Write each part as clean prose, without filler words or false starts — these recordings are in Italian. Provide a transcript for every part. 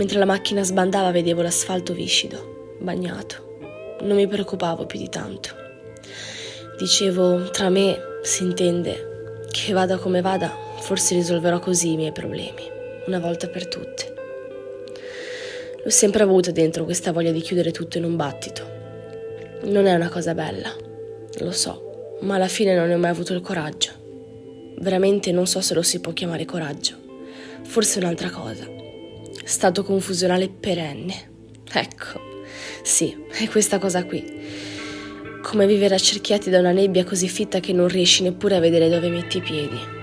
Mentre la macchina sbandava vedevo l'asfalto viscido, bagnato. Non mi preoccupavo più di tanto. Dicevo, tra me, si intende, che vada come vada, forse risolverò così i miei problemi, una volta per tutte. L'ho sempre avuta dentro questa voglia di chiudere tutto in un battito. Non è una cosa bella, lo so, ma alla fine non ne ho mai avuto il coraggio. Veramente non so se lo si può chiamare coraggio. Forse un'altra cosa. Stato confusionale perenne. Ecco, sì, è questa cosa qui. Come vivere accerchiati da una nebbia così fitta che non riesci neppure a vedere dove metti i piedi.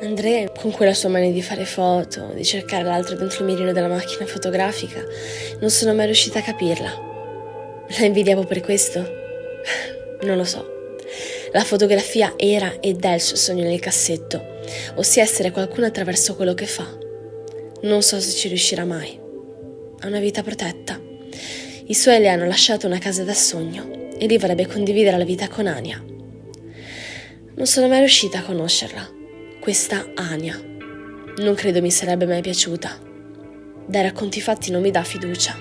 Andrea, con quella sua mania di fare foto, di cercare l'altro dentro il mirino della macchina fotografica, non sono mai riuscita a capirla. La invidiavo per questo? Non lo so. La fotografia era ed è il suo sogno nel cassetto, ossia essere qualcuno attraverso quello che fa. Non so se ci riuscirà mai. Ha una vita protetta. I suoi le hanno lasciato una casa da sogno e lì vorrebbe condividere la vita con Ania. Non sono mai riuscita a conoscerla. Questa Ania. Non credo mi sarebbe mai piaciuta. Dai racconti fatti non mi dà fiducia.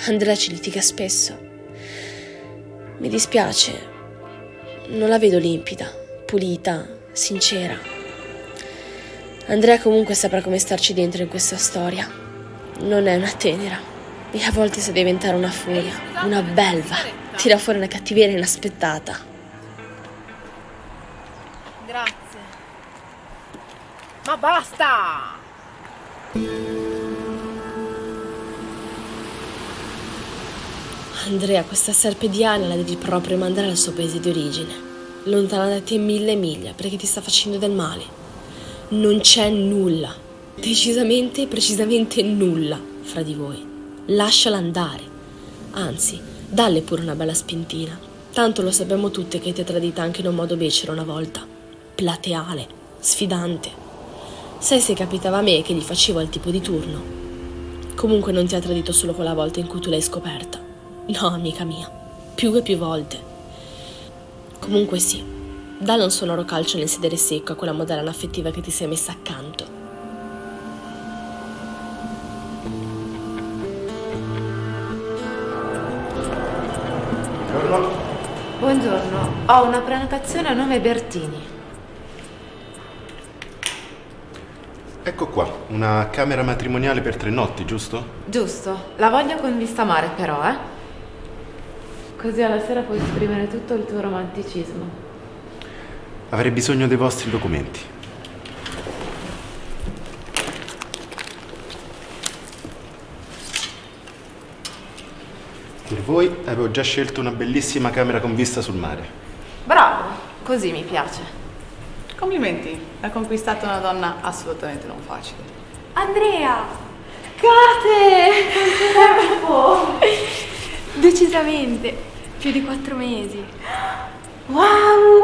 Andrea ci litiga spesso. Mi dispiace. Non la vedo limpida, pulita, sincera. Andrea comunque saprà come starci dentro in questa storia. Non è una tenera. E a volte sa diventare una furia, una belva. Tira fuori una cattiveria inaspettata. Grazie. Ma basta! Andrea, questa serpe di Ania la devi proprio mandare al suo paese di origine, lontana da te 1000 miglia, perché ti sta facendo del male. Non c'è nulla, decisamente, precisamente nulla fra di voi. Lasciala andare, anzi, dalle pure una bella spintina. Tanto lo sappiamo tutte che ti ha tradita anche in un modo becero una volta. Plateale, sfidante. Sai se capitava a me che gli facevo al tipo di turno. Comunque non ti ha tradito solo quella volta in cui tu l'hai scoperta. No, amica mia, più e più volte. Comunque sì, dalla un sonoro calcio nel sedere secco a quella modella affettiva che ti sei messa accanto. Buongiorno, ho una prenotazione a nome Bertini. Ecco qua, una camera matrimoniale per 3 notti, giusto? Giusto, la voglio con vista mare però, eh? Così alla sera puoi esprimere tutto il tuo romanticismo. Avrei bisogno dei vostri documenti. Per voi avevo già scelto una bellissima camera con vista sul mare. Bravo, così mi piace. Complimenti, hai conquistato una donna assolutamente non facile. Andrea! Cate! Quanto tempo! Decisamente, più di 4 mesi. Wow!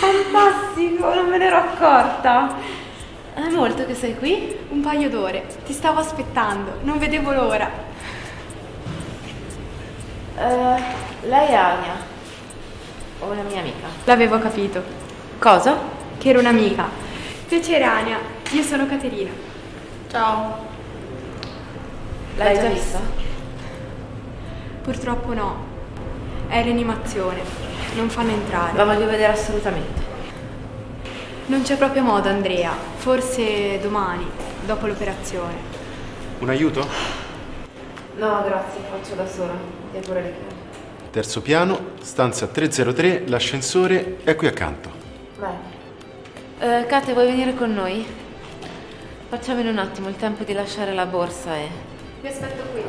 Fantastico, non me ne ero accorta. È molto che sei qui? Un paio d'ore, ti stavo aspettando, non vedevo l'ora. Lei è Ania. O una mia amica. L'avevo capito, Cosa? che era un'amica. Piacere Ania, io sono Caterina. Ciao. L'hai già vista? Purtroppo no, è rianimazione, non fanno entrare. La voglio vedere assolutamente. Non c'è proprio modo Andrea, forse domani, dopo l'operazione. Un aiuto? No, grazie, faccio da sola. Ti pure le chiavi. Terzo piano, stanza 303, l'ascensore è qui accanto. Vai. Kate, vuoi venire con noi? Facciamo in un attimo il tempo di lasciare la borsa e... Vi aspetto qui.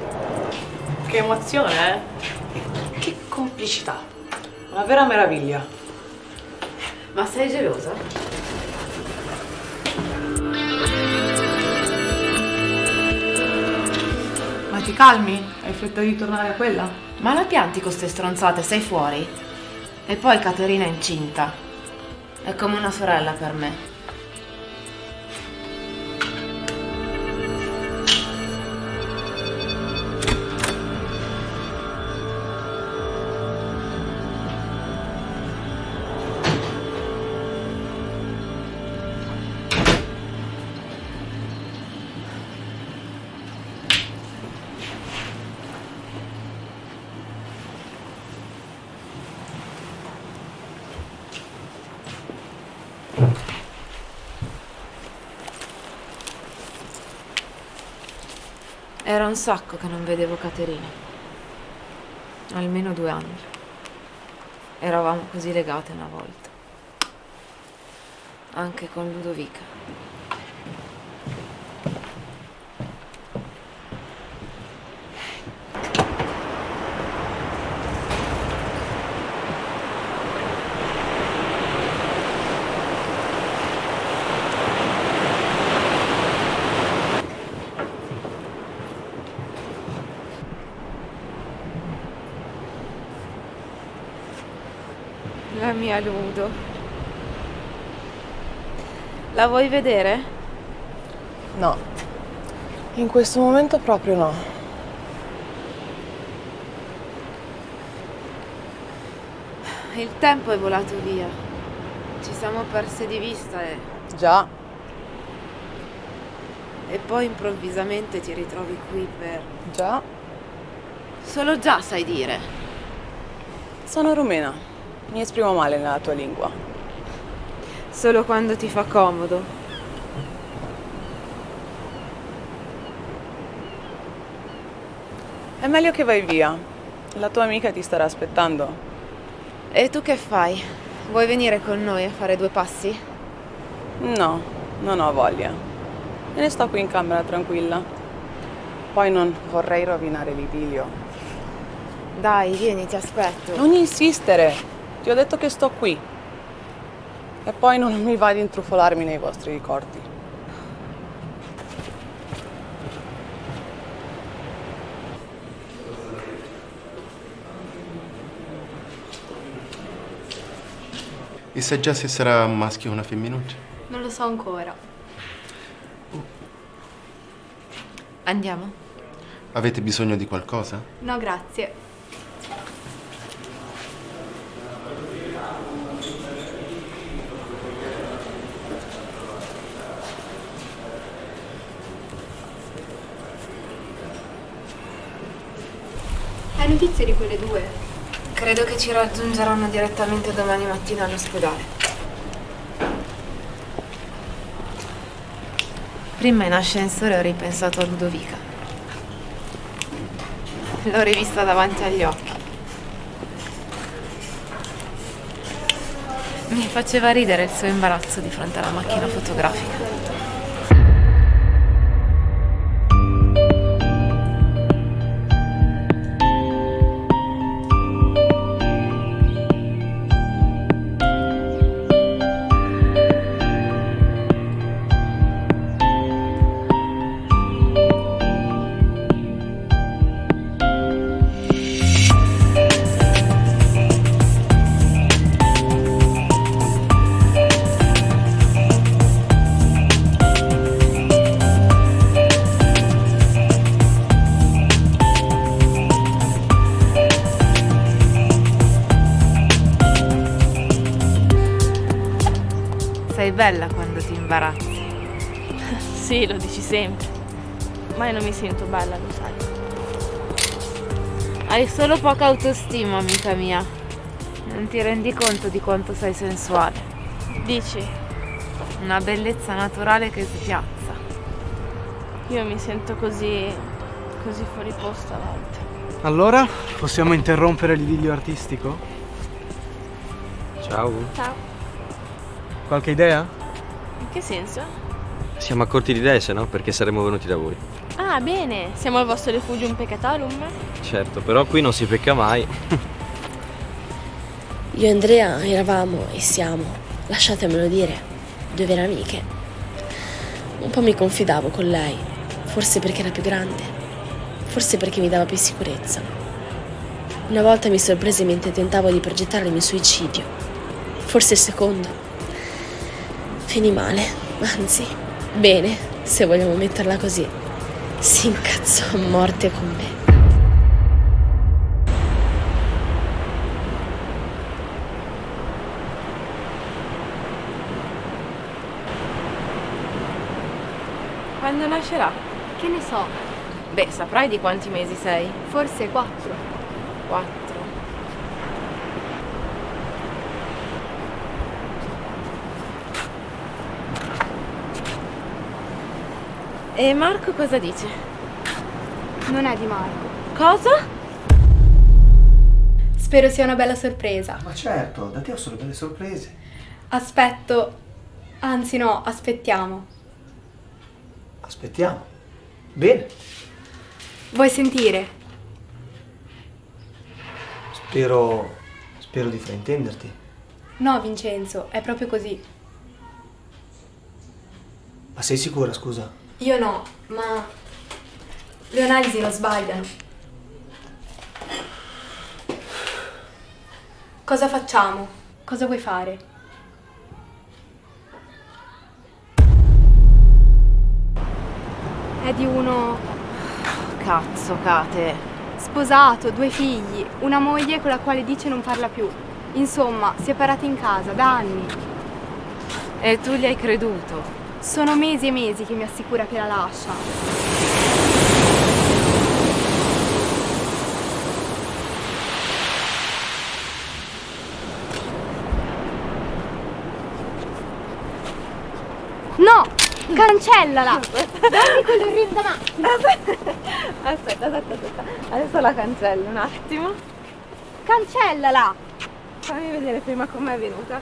Che emozione, eh? Che complicità. Una vera meraviglia. Ma sei gelosa? Ma ti calmi? Hai fretta di tornare a quella? Ma la pianti con ste stronzate, sei fuori? E poi Caterina è incinta. È come una sorella per me. Era un sacco che non vedevo Caterina. Almeno 2 anni. Eravamo così legate una volta. Anche con Ludovica. La mia Ludo. La vuoi vedere? No, in questo momento proprio no. Il tempo è volato via. Ci siamo perse di vista Già, e poi improvvisamente ti ritrovi qui per... già, Solo già sai dire. sono rumena. Mi esprimo male nella tua lingua. Solo quando ti fa comodo. È meglio che vai via. La tua amica ti starà aspettando. E tu che fai? Vuoi venire con noi a fare 2 passi? No, non ho voglia. Me ne sto qui in camera tranquilla. Poi non vorrei rovinare l'idillio. Dai, vieni, ti aspetto. Non insistere! Ti ho detto che sto qui. E poi non mi va di intrufolarmi nei vostri ricordi. E sai già se sarà un maschio o una femminuccia? Non lo so ancora. Andiamo? Avete bisogno di qualcosa? No, grazie. Hai notizie di quelle due? Credo che ci raggiungeranno direttamente domani mattina all'ospedale. Prima in ascensore ho ripensato a Ludovica. L'ho rivista davanti agli occhi. Mi faceva ridere il suo imbarazzo di fronte alla macchina fotografica. Sei bella quando ti imbarazzi. Sì, lo dici sempre. Ma io non mi sento bella, lo sai. Hai solo poca autostima, amica mia. Non ti rendi conto di quanto sei sensuale. Dici, Una bellezza naturale che spiazza. io mi sento così fuori posto a volte. Allora, possiamo interrompere l'idillio artistico? Ciao, Ciao. Qualche idea? In che senso? siamo a corti di idee, se no? Perché saremmo venuti da voi. Ah, bene. Siamo al vostro refugium peccatorum? Certo, però qui non si pecca mai. Io e Andrea eravamo e siamo, lasciatemelo dire, due vere amiche. Un po' mi confidavo con lei, forse perché era più grande, forse perché mi dava più sicurezza. Una volta mi sorprese mentre tentavo di progettare il mio suicidio, forse il secondo. Finì male, anzi, bene, se vogliamo metterla così. Si incazzò a morte con me. Quando nascerà? Che ne so, Beh, saprai di quanti mesi sei? forse 4. 4. E Marco cosa dice? Non è di Marco. Cosa? Spero sia una bella sorpresa. Ma certo, da te ho solo delle sorprese. Aspetto, anzi no, aspettiamo. Aspettiamo. Bene, Vuoi sentire? spero di fraintenderti. No, Vincenzo, è proprio così. Ma sei sicura, scusa? Io no, ma le analisi non sbagliano. Cosa facciamo? Cosa vuoi fare? È di uno Cazzo, Kate. sposato, 2 figli, una moglie con la quale dice non parla più. Insomma, separati in casa da anni. E tu gli hai creduto? Sono mesi e mesi che mi assicura che la lascia. No! Cancellala! Dammi quello rim da macchina! Aspetta. Adesso la cancello un attimo. Cancellala! Fammi vedere prima com'è venuta.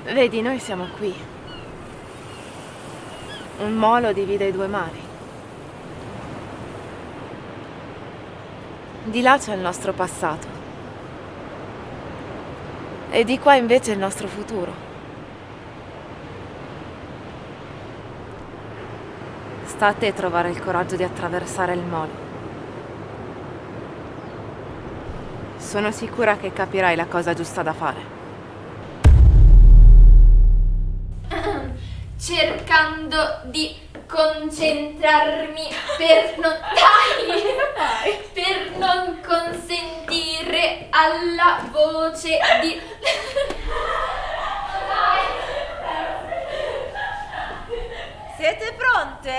Vedi, noi siamo qui. Un molo divide i due mari. Di là c'è il nostro passato. E di qua invece il nostro futuro. sta a te trovare il coraggio di attraversare il molo. Sono sicura che capirai la cosa giusta da fare. Cercando di concentrarmi per non consentire alla voce di... Siete pronte?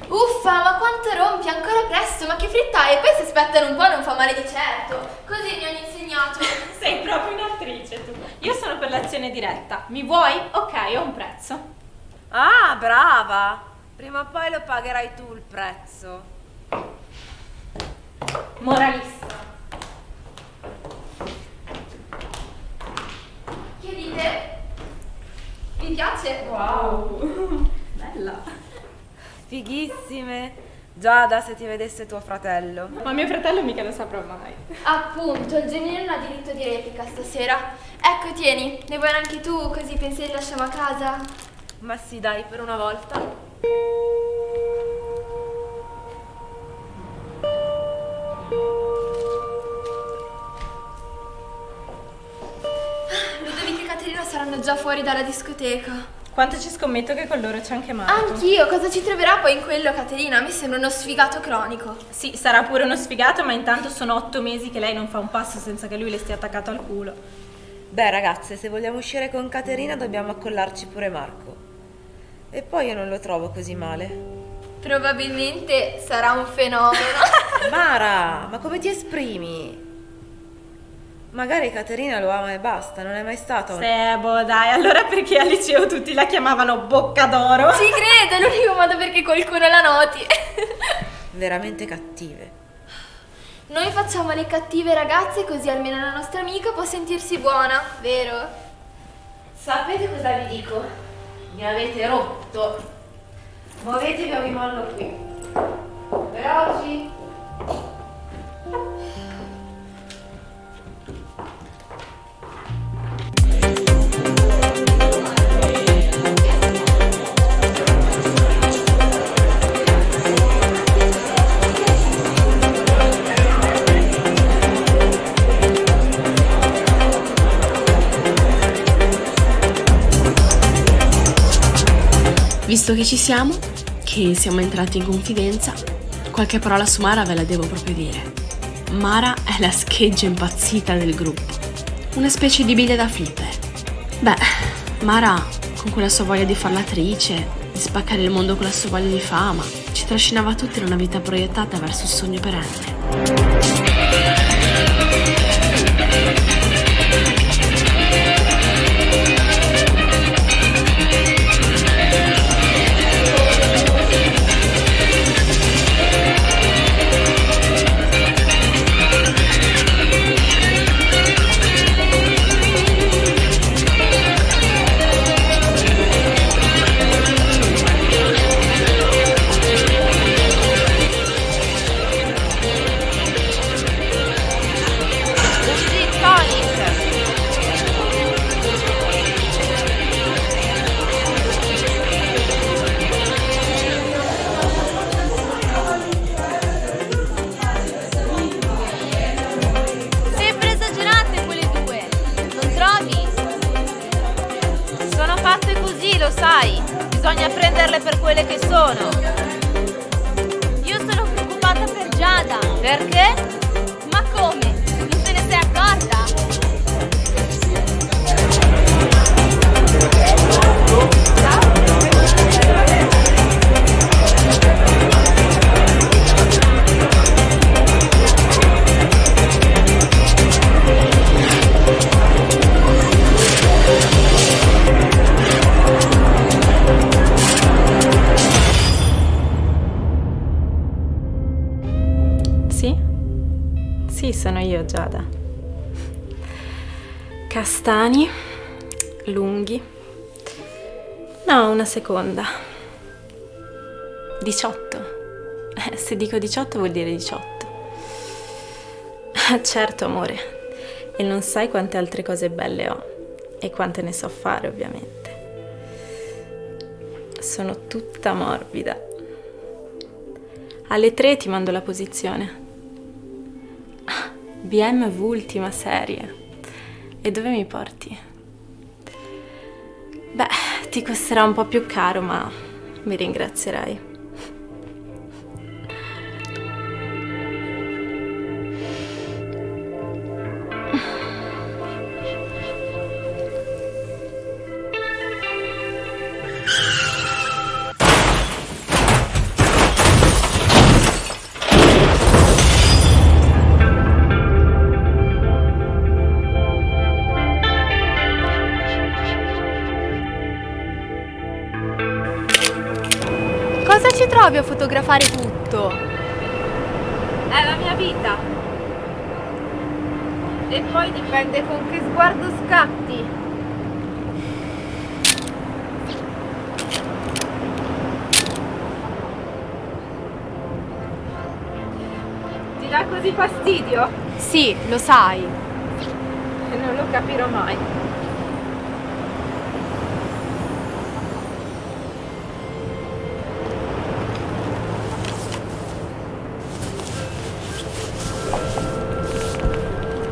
Uffa, ma quanto rompi, ancora presto, ma che fretta è? Poi se aspettano un po' non fa male di certo. Così mi hanno insegnato. Sei proprio un'attrice tu. Io sono per l'azione diretta. Mi vuoi? Ok, ho un prezzo. Ah, brava! Prima o poi lo pagherai tu il prezzo. Moralista. Che dite? Vi piace? Wow. Bella. Fighissime! Giada, se ti vedesse tuo fratello. Ma mio fratello mica lo saprà mai. Appunto, il genio non ha diritto di replica stasera. Ecco, tieni, ne vuoi anche tu, così pensi li lasciamo a casa? Ma sì, dai, per una volta. Ludovico e Caterina saranno già fuori dalla discoteca. Quanto ci scommetto che con loro c'è anche Marco. Anch'io, cosa ci troverà poi in quello, Caterina? Mi sembra uno sfigato cronico. Sì, sarà pure uno sfigato, ma intanto sono 8 mesi che lei non fa un passo senza che lui le stia attaccato al culo. Beh, ragazze, se vogliamo uscire con Caterina dobbiamo accollarci pure Marco. E poi io non lo trovo così male. Probabilmente sarà un fenomeno. Mara, ma come ti esprimi? Magari Caterina lo ama e basta, non è mai stato un... Sebo, dai, allora perché al liceo tutti la chiamavano Bocca d'Oro? Ci credo, è l'unico modo perché qualcuno la noti. veramente cattive. Noi facciamo le cattive ragazze così almeno la nostra amica può sentirsi buona, vero? Sapete cosa vi dico? Mi avete rotto. Muovetevi o vi mollo qui. Veloci. Visto che ci siamo, che siamo entrati in confidenza, qualche parola su Mara ve la devo proprio dire. Mara è la scheggia impazzita del gruppo, una specie di biglia da flipper. Beh, Mara, con quella sua voglia di far l'attrice, di spaccare il mondo con la sua voglia di fama, ci trascinava tutti in una vita proiettata verso il sogno perenne. Lo sai, bisogna prenderle per quelle che sono. Io sono preoccupata per Giada. Perché? Ma come? Non te ne sei accorta? Sì, sono io, Giada. Castani, lunghi. No, una seconda. 18. Se dico 18 vuol dire 18. Certo, amore. E non sai quante altre cose belle ho. E quante ne so fare, ovviamente. Sono tutta morbida. Alle 3 ti mando la posizione. BMW ultima serie. E dove mi porti? Beh, ti costerà un po' più caro, ma mi ringrazierai. Cosa ci trovi a fotografare tutto? È la mia vita. E poi dipende con che sguardo scatti. Ti dà così fastidio? Sì, lo sai. E non lo capirò mai.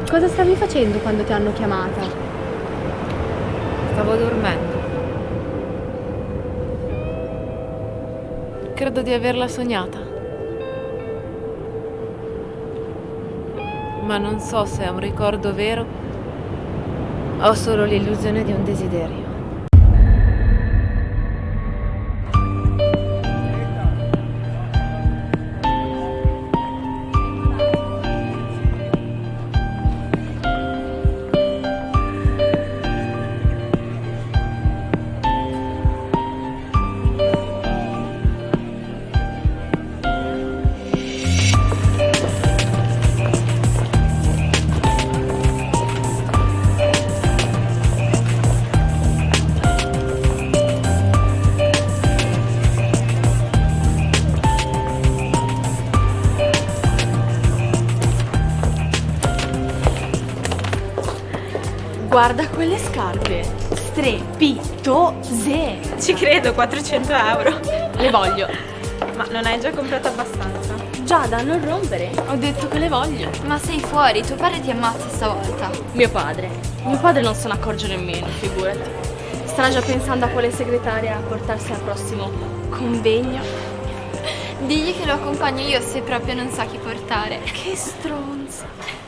Cosa stavi facendo quando ti hanno chiamata? Stavo dormendo. Credo di averla sognata. Ma non so se è un ricordo vero o solo l'illusione di un desiderio. Guarda quelle scarpe, strepitose. Ci credo, 400 euro. Le voglio. Ma non hai già comprato abbastanza? Giada, non rompere. Ho detto che le voglio. Ma sei fuori, tuo padre ti ammazza stavolta. Mio padre non se ne accorge nemmeno, figurati. Starà già pensando a quale segretaria portarsi al prossimo convegno. Digli che lo accompagno io se proprio non sa chi portare. Che stronza.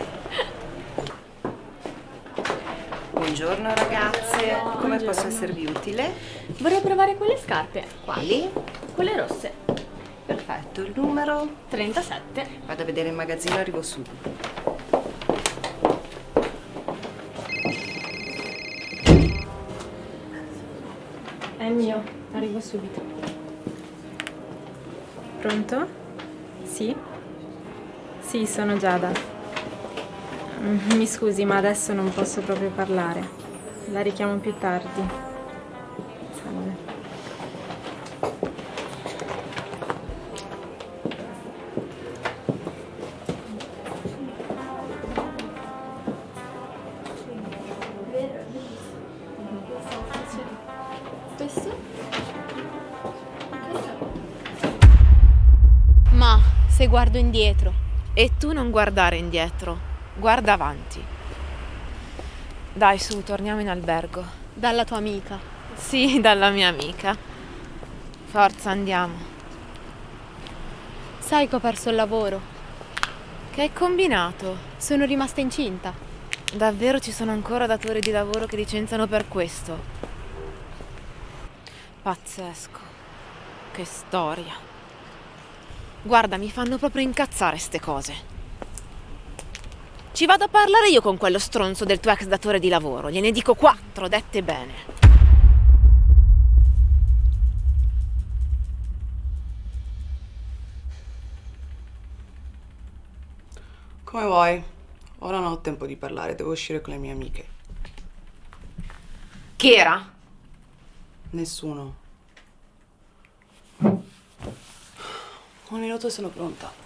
Buongiorno ragazze, come posso esservi utile? Vorrei provare quelle scarpe. Quali? Quelle rosse. Perfetto, il numero? 37. Vado a vedere il magazzino e arrivo subito. È mio, arrivo subito. Pronto? Sì? Sì, sono Giada. Mi scusi, ma adesso non posso proprio parlare. La richiamo più tardi. Salve. Ma se guardo indietro. E tu non guardare indietro, guarda avanti. Dai, su, torniamo in albergo. Dalla tua amica. Sì, dalla mia amica. Forza, andiamo. Sai che ho perso il lavoro. Che hai combinato? Sono rimasta incinta. Davvero ci sono ancora datori di lavoro che licenziano per questo? Pazzesco. Che storia. Guarda, mi fanno proprio incazzare ste cose. Ci vado a parlare io con quello stronzo del tuo ex datore di lavoro. Gliene dico 4, dette bene. Come vuoi? Ora non ho tempo di parlare, devo uscire con le mie amiche. Chi era? Nessuno. Un minuto e sono pronta.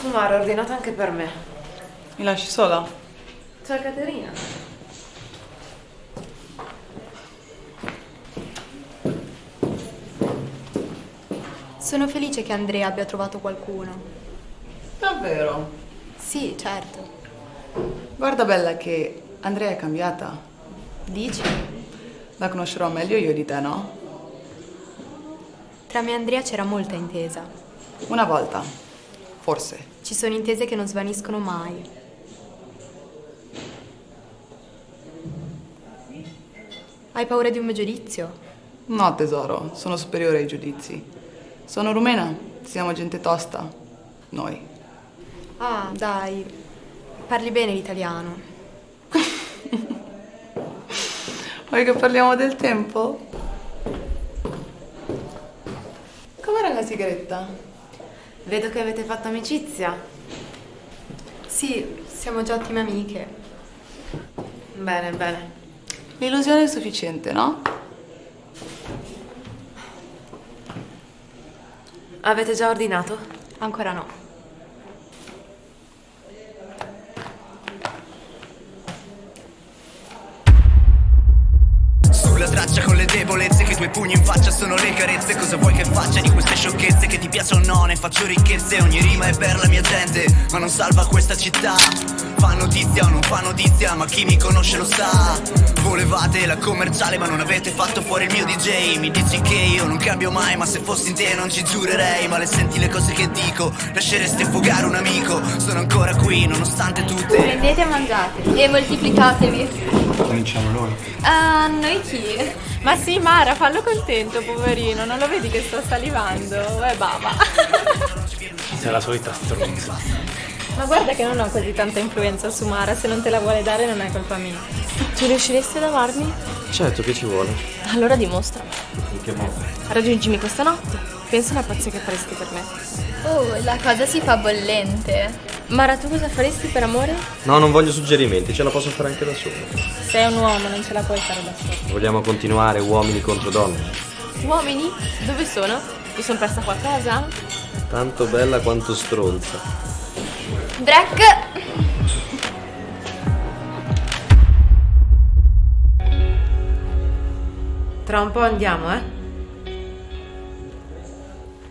fumare, ho ordinato anche per me. Mi lasci sola? Ciao Caterina. Sono felice che Andrea abbia trovato qualcuno. Davvero? Sì, certo. Guarda bella che Andrea è cambiata. Dici? La conoscerò meglio io di te, no? Tra me e Andrea c'era molta intesa. Una volta. Forse. Ci sono intese che non svaniscono mai. Hai paura di un mio giudizio? No, tesoro, sono superiore ai giudizi. Sono rumena, siamo gente tosta. Noi. Ah, dai. Parli bene l'italiano. Vuoi che parliamo del tempo? Com'era la sigaretta? Vedo che avete fatto amicizia. Sì, siamo già ottime amiche. Bene, bene. L'illusione è sufficiente, no? Avete già ordinato? Ancora no. Sulla traccia con le debolezze, che i tuoi pugni in faccia sono le carezze. Cosa vuoi che faccia di queste sciocchezze? Che ti piacciono o no, ne faccio ricchezze. Ogni rima è per la mia gente, ma non salva questa città. Fa notizia o non fa notizia, ma chi mi conosce lo sa. Volevate la commerciale ma non avete fatto fuori il mio DJ. Mi dici che io non cambio mai, ma se fossi in te non ci giurerei. Ma le senti le cose che dico, lasceresti affogare un amico. Sono ancora qui nonostante tutte. Prendete e mangiate. E moltiplicatevi. Cominciamo noi. Ah, noi chi? Ma sì, Mara, fallo contento, poverino. Non lo vedi che sta salivando? Baba. Sei la solita stronza. Ma guarda che non ho così tanta influenza su Mara. Se non te la vuole dare non è colpa mia. Tu riusciresti ad amarmi? Certo, che ci vuole. Allora dimostra. In che modo? Raggiungimi questa notte. Pensa alla pazzia che faresti per me. Oh, la cosa si fa bollente. Mara, tu cosa faresti per amore? No, non voglio suggerimenti, ce la posso fare anche da solo. Sei un uomo, non ce la puoi fare da solo. Vogliamo continuare uomini contro donne? Uomini? Dove sono? Mi sono persa qualcosa? Tanto bella quanto stronza. Break! Tra un po' andiamo, eh?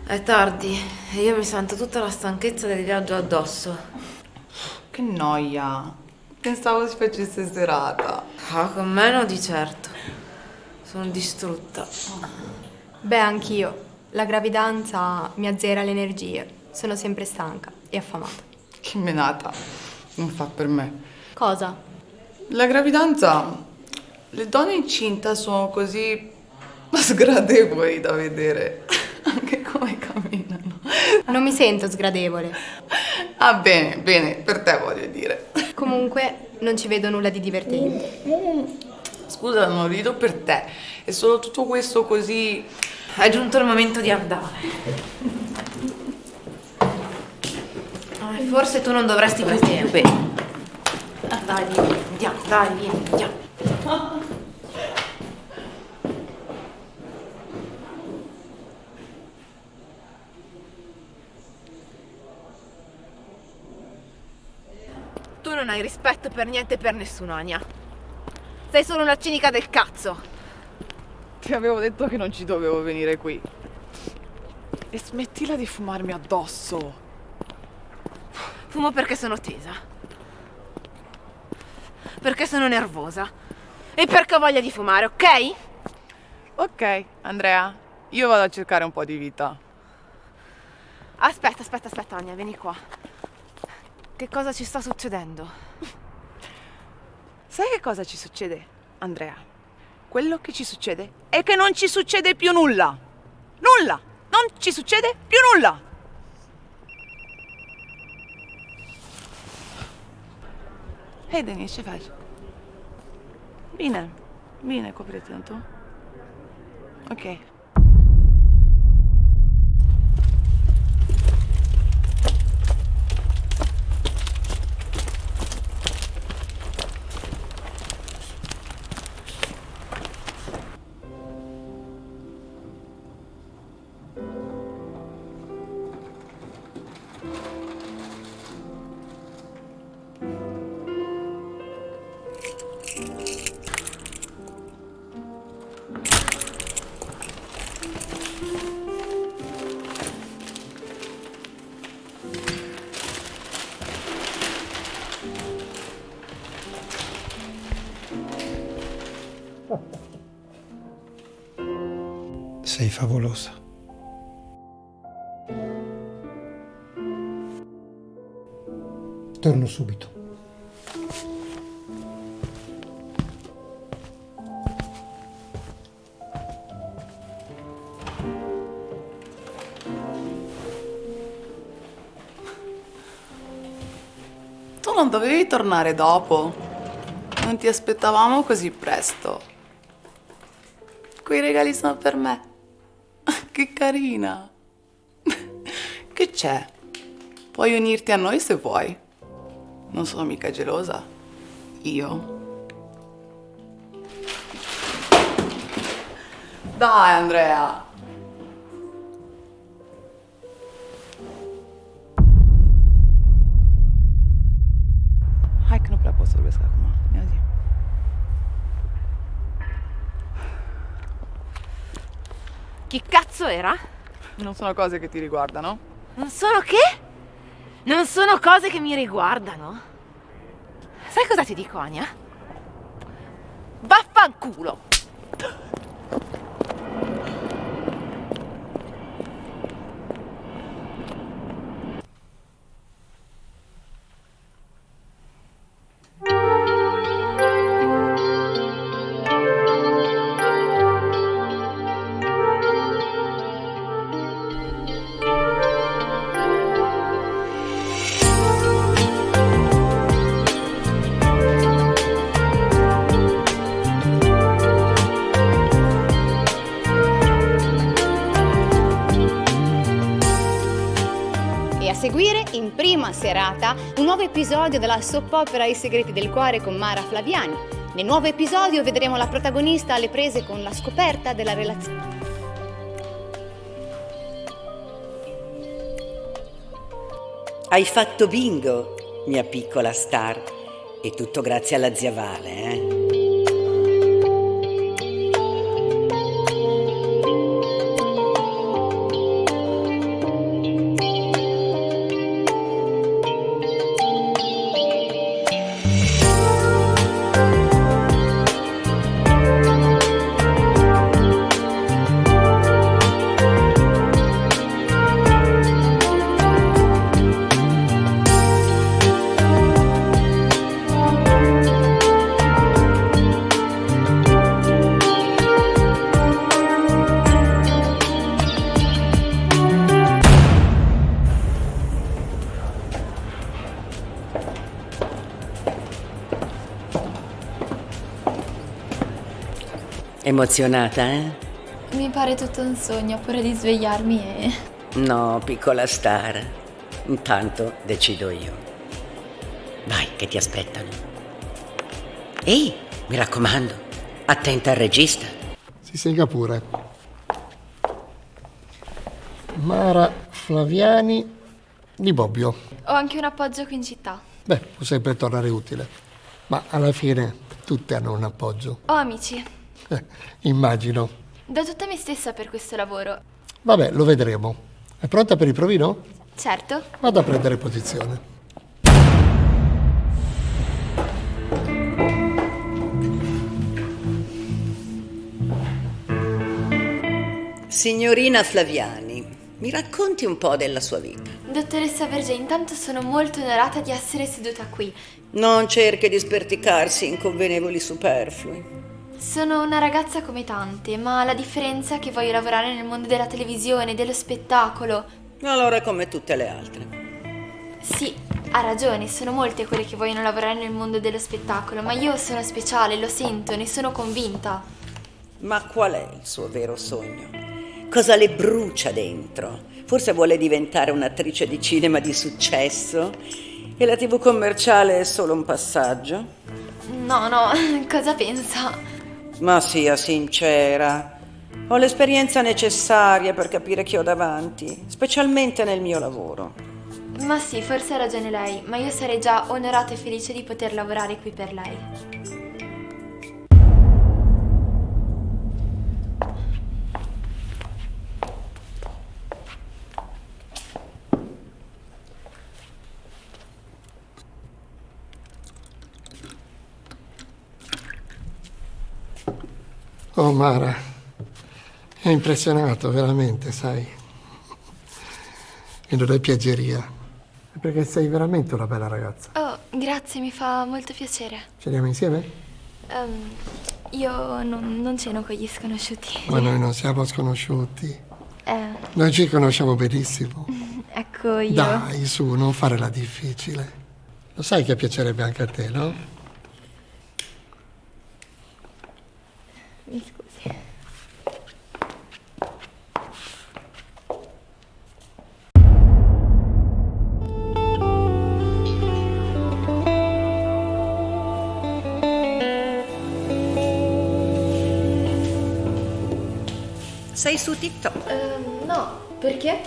È tardi e io mi sento tutta la stanchezza del viaggio addosso. Che noia. Pensavo si facesse serata. Ah, con me no di certo. Sono distrutta. Beh, anch'io. La gravidanza mi azzera le energie. Sono sempre stanca e affamata. Che menata. Non fa per me. Cosa? La gravidanza. Le donne incinta sono così sgradevoli da vedere. Anche come camminano. Non mi sento sgradevole. Ah, bene, bene, per te voglio dire. Comunque, non ci vedo nulla di divertente. Scusa, non rido per te. È solo tutto questo così. È giunto il momento di andare. Forse tu non dovresti più qui. Dai, vieni, andiamo, dai, vieni, andiamo. Tu non hai rispetto per niente e per nessuno, Ania. Sei solo una cinica del cazzo. Ti avevo detto che non ci dovevo venire qui. E smettila di fumarmi addosso. Fumo perché sono tesa. Perché sono nervosa. E perché ho voglia di fumare, ok? Ok, Andrea, io vado a cercare un po' di vita. Aspetta, Ania, vieni qua. Che cosa ci sta succedendo? Sai che cosa ci succede, Andrea? Quello che ci succede è che non ci succede più nulla. Nulla! Non ci succede più nulla! Hej Denise, cevăd. Bine, bine, cu prietenul. Ok. sei favolosa. Torno subito. Tu non dovevi tornare dopo? Non ti aspettavamo così presto. Quei regali sono per me. Che carina. Che c'è? Puoi unirti a noi se vuoi. Non sono mica gelosa. Io. Dai, Andrea. Hai că nu prea pot să vorbesc acum. Ia zi. Chi cazzo era? Non sono cose che ti riguardano? Non sono che? Non sono cose che mi riguardano. Sai cosa ti dico, Ania? Vaffanculo! Seguire in prima serata un nuovo episodio della soap opera I segreti del cuore con Mara Flaviani. Nel nuovo episodio vedremo la protagonista alle prese con la scoperta della relazione. Hai fatto bingo, mia piccola star. E tutto grazie alla zia Vale, eh? Emozionata, eh? Mi pare tutto un sogno, ho paura di svegliarmi e... No, piccola star. Intanto decido io. Vai, che ti aspettano. Ehi, mi raccomando, attenta al regista. Si sega pure. Mara Flaviani di Bobbio. Ho anche un appoggio qui in città. Beh, può sempre tornare utile. Ma alla fine tutte hanno un appoggio. Ho amici. Immagino. Do tutta me stessa per questo lavoro. Vabbè, lo vedremo. È pronta per il provino? Certo. Vado a prendere posizione. Signorina Flaviani, mi racconti un po' della sua vita? Dottoressa Vergè, intanto sono molto onorata di essere seduta qui. Non cerchi di sperticarsi in convenevoli superflui. Sono una ragazza come tante, ma la differenza è che voglio lavorare nel mondo della televisione, dello spettacolo. Allora come tutte le altre. Sì, ha ragione, sono molte quelle che vogliono lavorare nel mondo dello spettacolo, ma io sono speciale, lo sento, ne sono convinta. Ma qual è il suo vero sogno? Cosa le brucia dentro? Forse vuole diventare un'attrice di cinema di successo? E la TV commerciale è solo un passaggio? No, cosa pensa? Ma sia sincera, ho l'esperienza necessaria per capire chi ho davanti, specialmente nel mio lavoro. Ma sì, forse ha ragione lei, ma io sarei già onorata e felice di poter lavorare qui per lei. Oh Mara, È impressionato, veramente, sai. E non è piaggeria. È perché sei veramente una bella ragazza. Oh, grazie, mi fa molto piacere. Ceniamo insieme? Io non ceno con gli sconosciuti. Ma noi non siamo sconosciuti. Noi ci conosciamo benissimo. Ecco, io... Dai, su, non fare la difficile. Lo sai che piacerebbe anche a te, no? Mi scusi. Sei su TikTok? No, perché?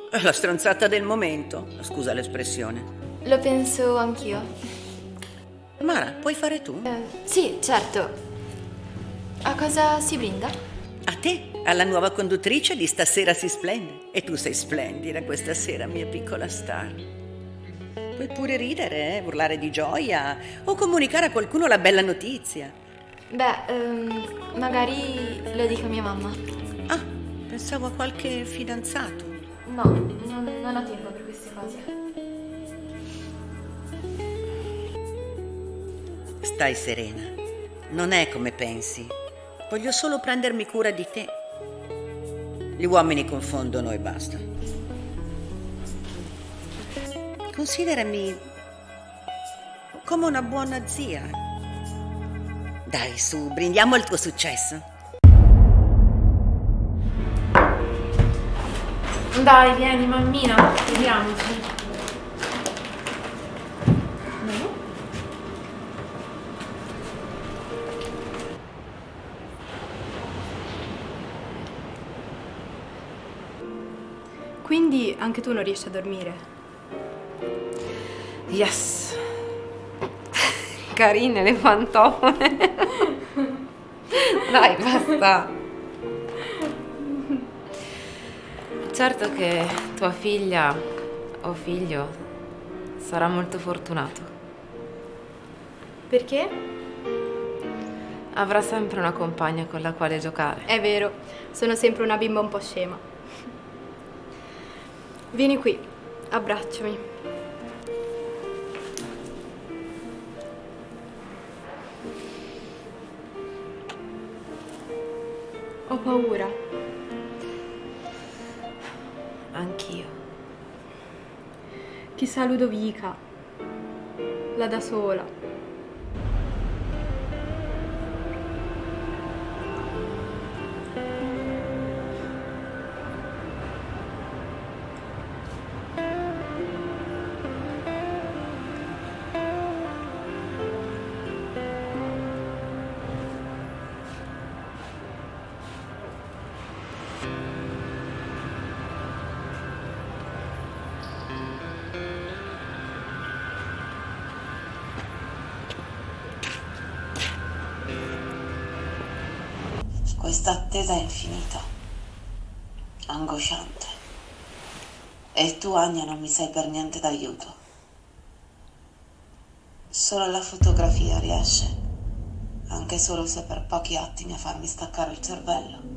È la stronzata del momento. Scusa l'espressione. Lo penso anch'io. Mara, puoi fare tu? Sì, certo. A cosa si brinda? A te, alla nuova conduttrice di Stasera si splende. E tu sei splendida questa sera, mia piccola star. Puoi pure ridere, urlare di gioia o comunicare a qualcuno la bella notizia. Beh, magari lo dico a mia mamma. Ah, pensavo a qualche fidanzato. No, non ho tempo per queste cose. Stai serena. Non è come pensi. Voglio solo prendermi cura di te. Gli uomini confondono e basta. Considerami come una buona zia. Dai, su, brindiamo il tuo successo. Dai, vieni, mammina, vediamoci. Quindi anche tu non riesci a dormire? Yes. Carine le pantofole. Dai, basta. Certo che tua figlia o figlio sarà molto fortunato. Perché? Avrà sempre una compagna con la quale giocare. È vero, sono sempre una bimba un po' scema. Vieni qui, abbracciami. Ho paura. Anch'io. Chissà Ludovica, la da sola. Questa attesa è infinita, angosciante. E tu, Anya, non mi sei per niente d'aiuto. Solo la fotografia riesce, anche solo se per pochi attimi, a farmi staccare il cervello.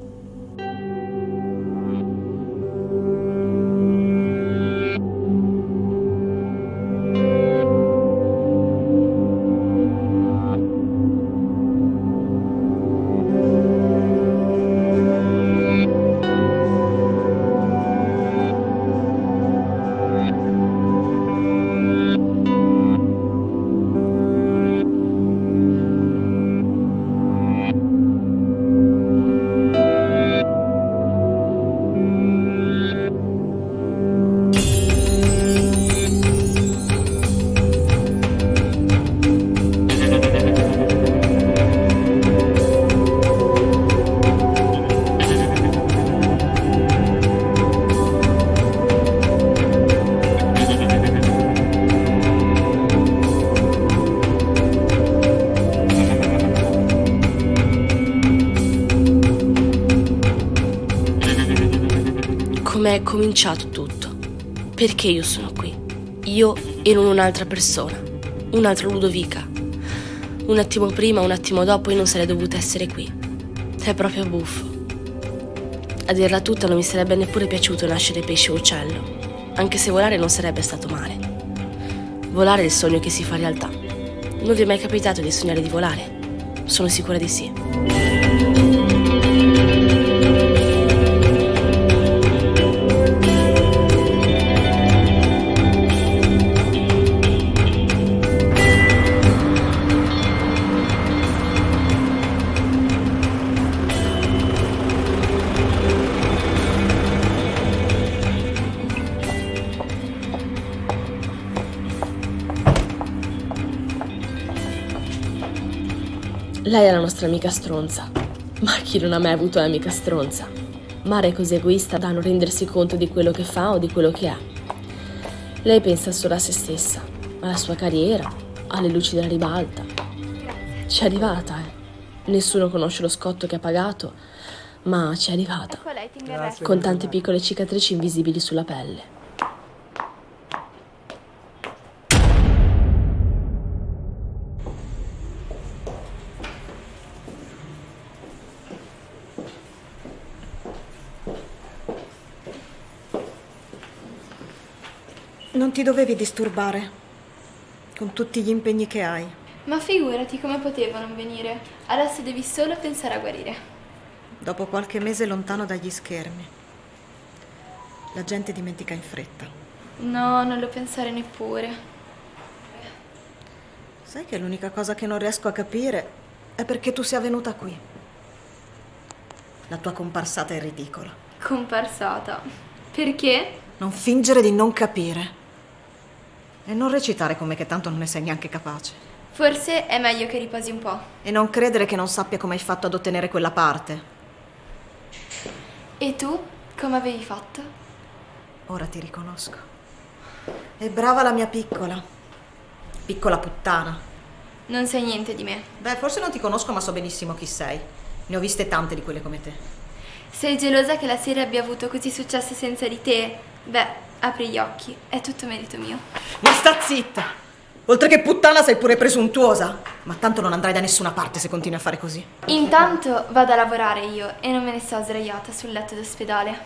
Come è cominciato tutto? Perché io sono qui? Io e non un'altra persona, un'altra Ludovica. Un attimo prima, un attimo dopo io non sarei dovuta essere qui. È proprio buffo. A dirla tutta, non mi sarebbe neppure piaciuto nascere pesce o uccello, anche se volare non sarebbe stato male. Volare è il sogno che si fa realtà. Non vi è mai capitato di sognare di volare? Sono sicura di sì. Lei è la nostra amica stronza. Ma chi non ha mai avuto un'amica stronza? Mara è così egoista da non rendersi conto di quello che fa o di quello che ha. Lei pensa solo a se stessa, alla sua carriera, alle luci della ribalta. Ci è arrivata, Nessuno conosce lo scotto che ha pagato, ma ci è arrivata. Con tante piccole cicatrici invisibili sulla pelle. Non ti dovevi disturbare, con tutti gli impegni che hai. Ma figurati, come potevo non venire? Adesso devi solo pensare a guarire. Dopo qualche mese lontano dagli schermi, la gente dimentica in fretta. No, non lo pensare neppure. Sai che l'unica cosa che non riesco a capire è perché tu sia venuta qui. La tua comparsata è ridicola. Comparsata? Perché? Non fingere di non capire. E non recitare come che tanto non ne sei neanche capace. Forse è meglio che riposi un po'. E non credere che non sappia come hai fatto ad ottenere quella parte. E tu? Come avevi fatto? Ora ti riconosco. È brava la mia piccola. Piccola puttana. Non sai niente di me. Beh, forse non ti conosco, ma so benissimo chi sei. Ne ho viste tante di quelle come te. Sei gelosa che la serie abbia avuto così successo senza di te? Beh, apri gli occhi, è tutto merito mio. Ma sta zitta! Oltre che puttana sei pure presuntuosa. Ma tanto non andrai da nessuna parte se continui a fare così. Intanto vado a lavorare io e non me ne sto sdraiata sul letto d'ospedale.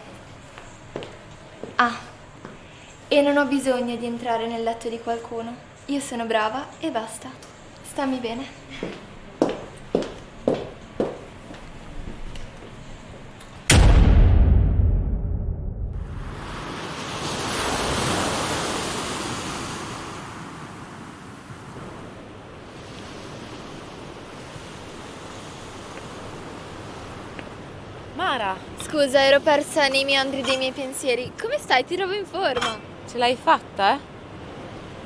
Ah, e non ho bisogno di entrare nel letto di qualcuno. Io sono brava e basta. Stammi bene. Mara, Scusa, ero persa nei meandri dei miei pensieri. Come stai? Ti trovo in forma. ce l'hai fatta, eh?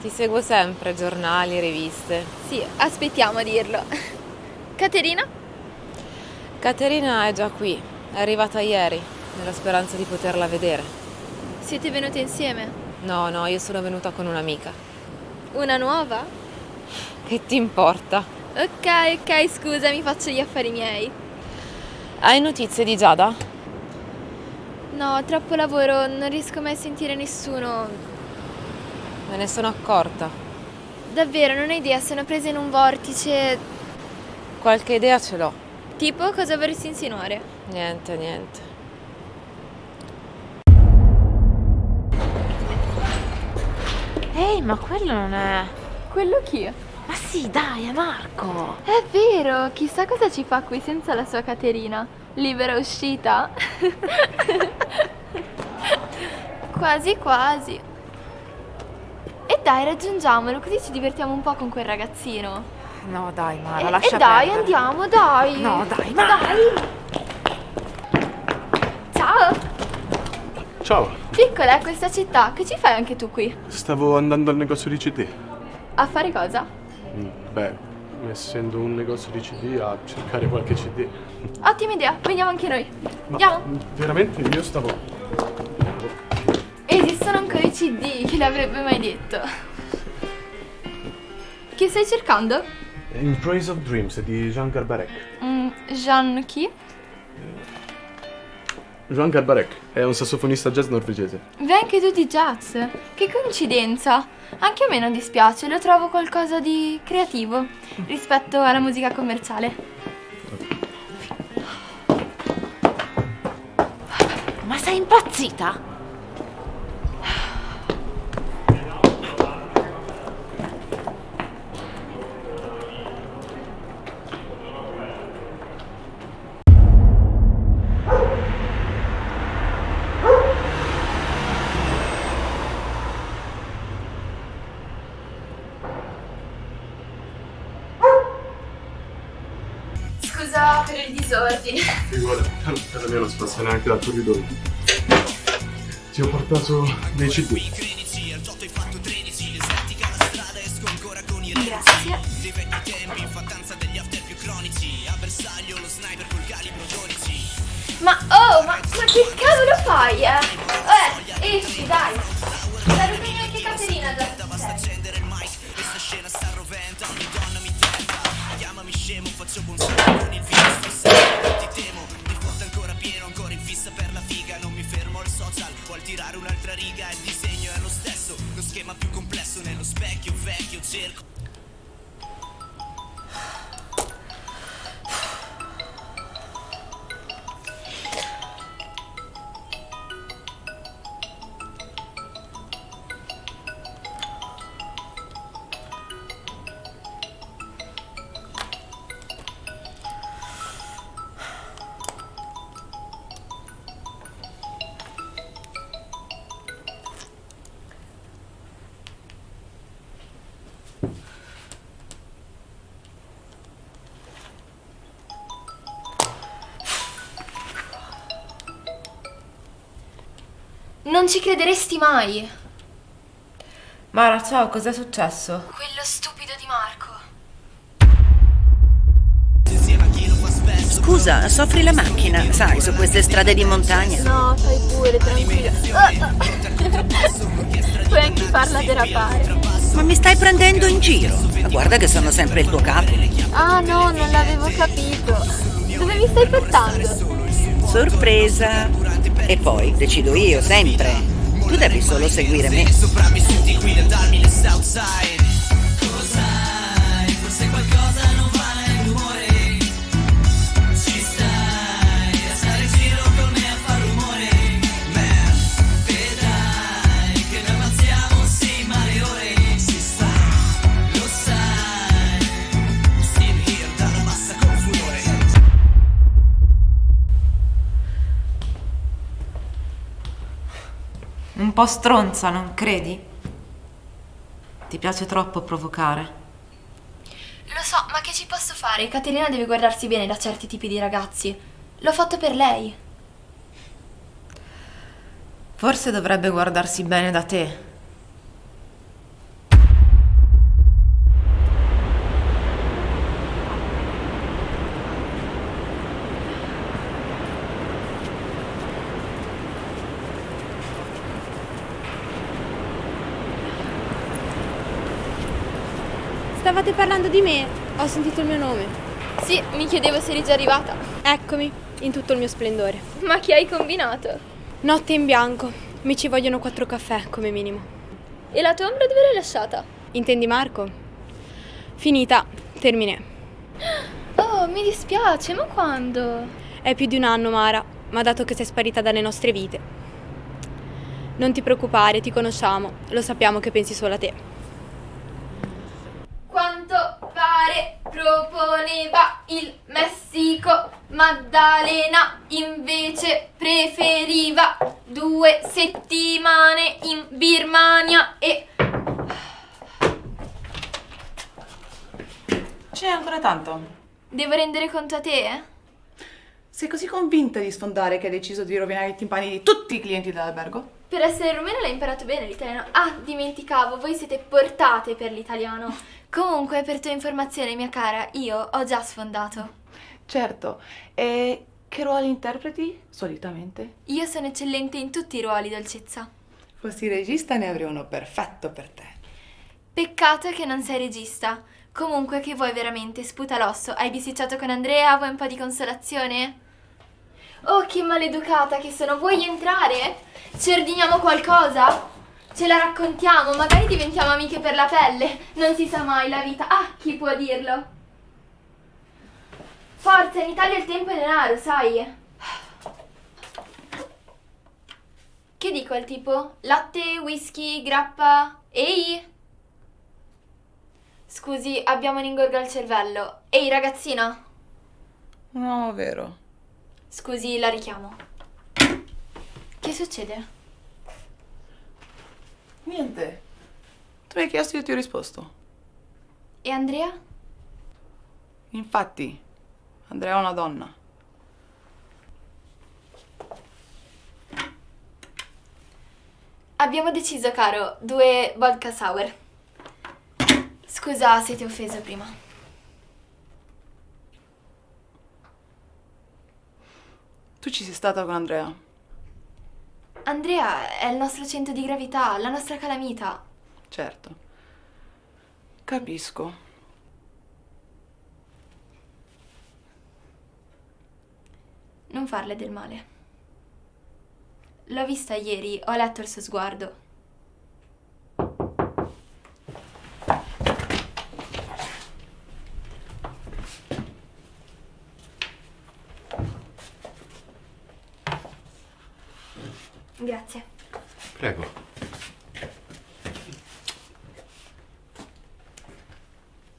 Ti seguo sempre, giornali, riviste. Sì, aspettiamo a dirlo. Caterina? Caterina è già qui, è arrivata ieri, nella speranza di poterla vedere. Siete venute insieme? No, io sono venuta con un'amica. Una nuova? Che ti importa? Ok, scusa, mi faccio gli affari miei. Hai notizie di Giada? No, troppo lavoro, non riesco mai a sentire nessuno. Me ne sono accorta. Davvero, non hai idea, sono presa in un vortice. Qualche idea ce l'ho. Tipo, cosa vorresti insinuare? Niente. Ehi, ma quello non è... Quello chi? Ma sì, dai, è Marco! È vero, chissà cosa ci fa qui senza la sua Caterina. Libera uscita? Quasi. E dai, raggiungiamolo, così ci divertiamo un po' con quel ragazzino. No, dai, Mara, lascia dai, perdere. andiamo, dai. No, dai, Mara. Ciao. Ciao, Piccola è questa città, che ci fai anche tu qui? stavo andando al negozio di CD. A fare cosa? Beh, essendo un negozio di CD, a cercare qualche CD. Ottima idea, veniamo anche noi. Ma Andiamo. veramente io stavo... Esistono ancora i CD, chi l'avrebbe mai detto? Chi stai cercando? In Praise of Dreams di Jean Garbarek. Jean chi? Jean Garbarek è un sassofonista jazz norvegese. Beh, anche tu di jazz. Che coincidenza. Anche a me non dispiace, lo trovo qualcosa di creativo rispetto alla musica commerciale. sei impazzita? Scusa per il disordine. Figurati, casa mia non si passa neanche dal corridoio. Ti ho portato dei CD. Grazie. Ma che cavolo fai, esci, dai. Salutami anche Caterina da Chiamami scemo, faccio buon suono con il video. Ti temo, mi fotte ancora pieno, ancora in fissa per la figa. Non mi fermo al social, vuol tirare un'altra riga. Il disegno è lo stesso, lo schema più complesso. Nello specchio vecchio cerco. Non ci crederesti mai. Mara, ciao, cos'è successo? Quello stupido di Marco. Scusa, soffri la macchina, sai, su queste strade di montagna. No, fai pure, tranquilla. Puoi anche farla derapare. Ma mi stai prendendo in giro? Ma guarda che sono sempre il tuo capo. Ah no, non l'avevo capito. Dove mi stai portando? Sorpresa. E poi decido io, sempre. Tu devi solo seguire me. Sopravvissuti qui da darmi le Southside. Cos'hai? Forse qualcosa non va nell'umore. Ci stai a stare in giro con me a far rumore. Man, vedrai che noi ammazziamo sì ma le ore. Si sta, lo sai. Steve here dalla bassa con furore. Un po' stronza, non credi? Ti piace troppo provocare. Lo so, ma che ci posso fare? Caterina deve guardarsi bene da certi tipi di ragazzi. L'ho fatto per lei. Forse dovrebbe guardarsi bene da te. Stavate parlando di me? Ho sentito il mio nome. Sì, mi chiedevo se eri già arrivata. Eccomi, in tutto il mio splendore. Ma che hai combinato? Notte in bianco. Mi ci vogliono 4 caffè, come minimo. E la tua ombra dove l'hai lasciata? Intendi Marco? Finita. Termine. Oh, mi dispiace, ma quando? È più di un anno, Mara, ma dato che sei sparita dalle nostre vite. Non ti preoccupare, ti conosciamo. Lo sappiamo che pensi solo a te. Quanto pare proponeva il Messico, Maddalena invece preferiva 2 settimane in Birmania e... C'è ancora tanto. Devo rendere conto a te? Sei così convinta di sfondare che hai deciso di rovinare i timpani di tutti i clienti dell'albergo? Per essere rumena l'hai imparato bene l'italiano. Ah, dimenticavo, voi siete portate per l'italiano. Comunque, per tua informazione, mia cara, io ho già sfondato. Certo. E che ruoli interpreti solitamente? Io sono eccellente in tutti i ruoli, dolcezza. Fossi regista ne avrei uno perfetto per te. Peccato che non sei regista. Comunque, che vuoi veramente? Sputa l'osso. Hai bisticciato con Andrea? Vuoi un po' di consolazione? Oh, che maleducata che sono. Vuoi entrare? Ci ordiniamo qualcosa? Ce la raccontiamo? Magari diventiamo amiche per la pelle. Non si sa mai, la vita. Ah, chi può dirlo? Forza, in Italia il tempo è denaro, sai? Che dico al tipo? Latte, whisky, grappa? Ehi? Scusi, abbiamo un'ingorga al cervello. Ehi, ragazzina? Un uomo vero. Scusi, la richiamo. Che succede? Niente. Tu mi hai chiesto, io ti ho risposto. E Andrea? Infatti, Andrea è una donna. Abbiamo deciso, caro, 2 vodka sour. Scusa se ti ho offeso prima. Tu ci sei stata con Andrea? Andrea è il nostro centro di gravità, la nostra calamita. Certo. Capisco. Non farle del male. L'ho vista ieri, ho letto il suo sguardo. Grazie. Prego.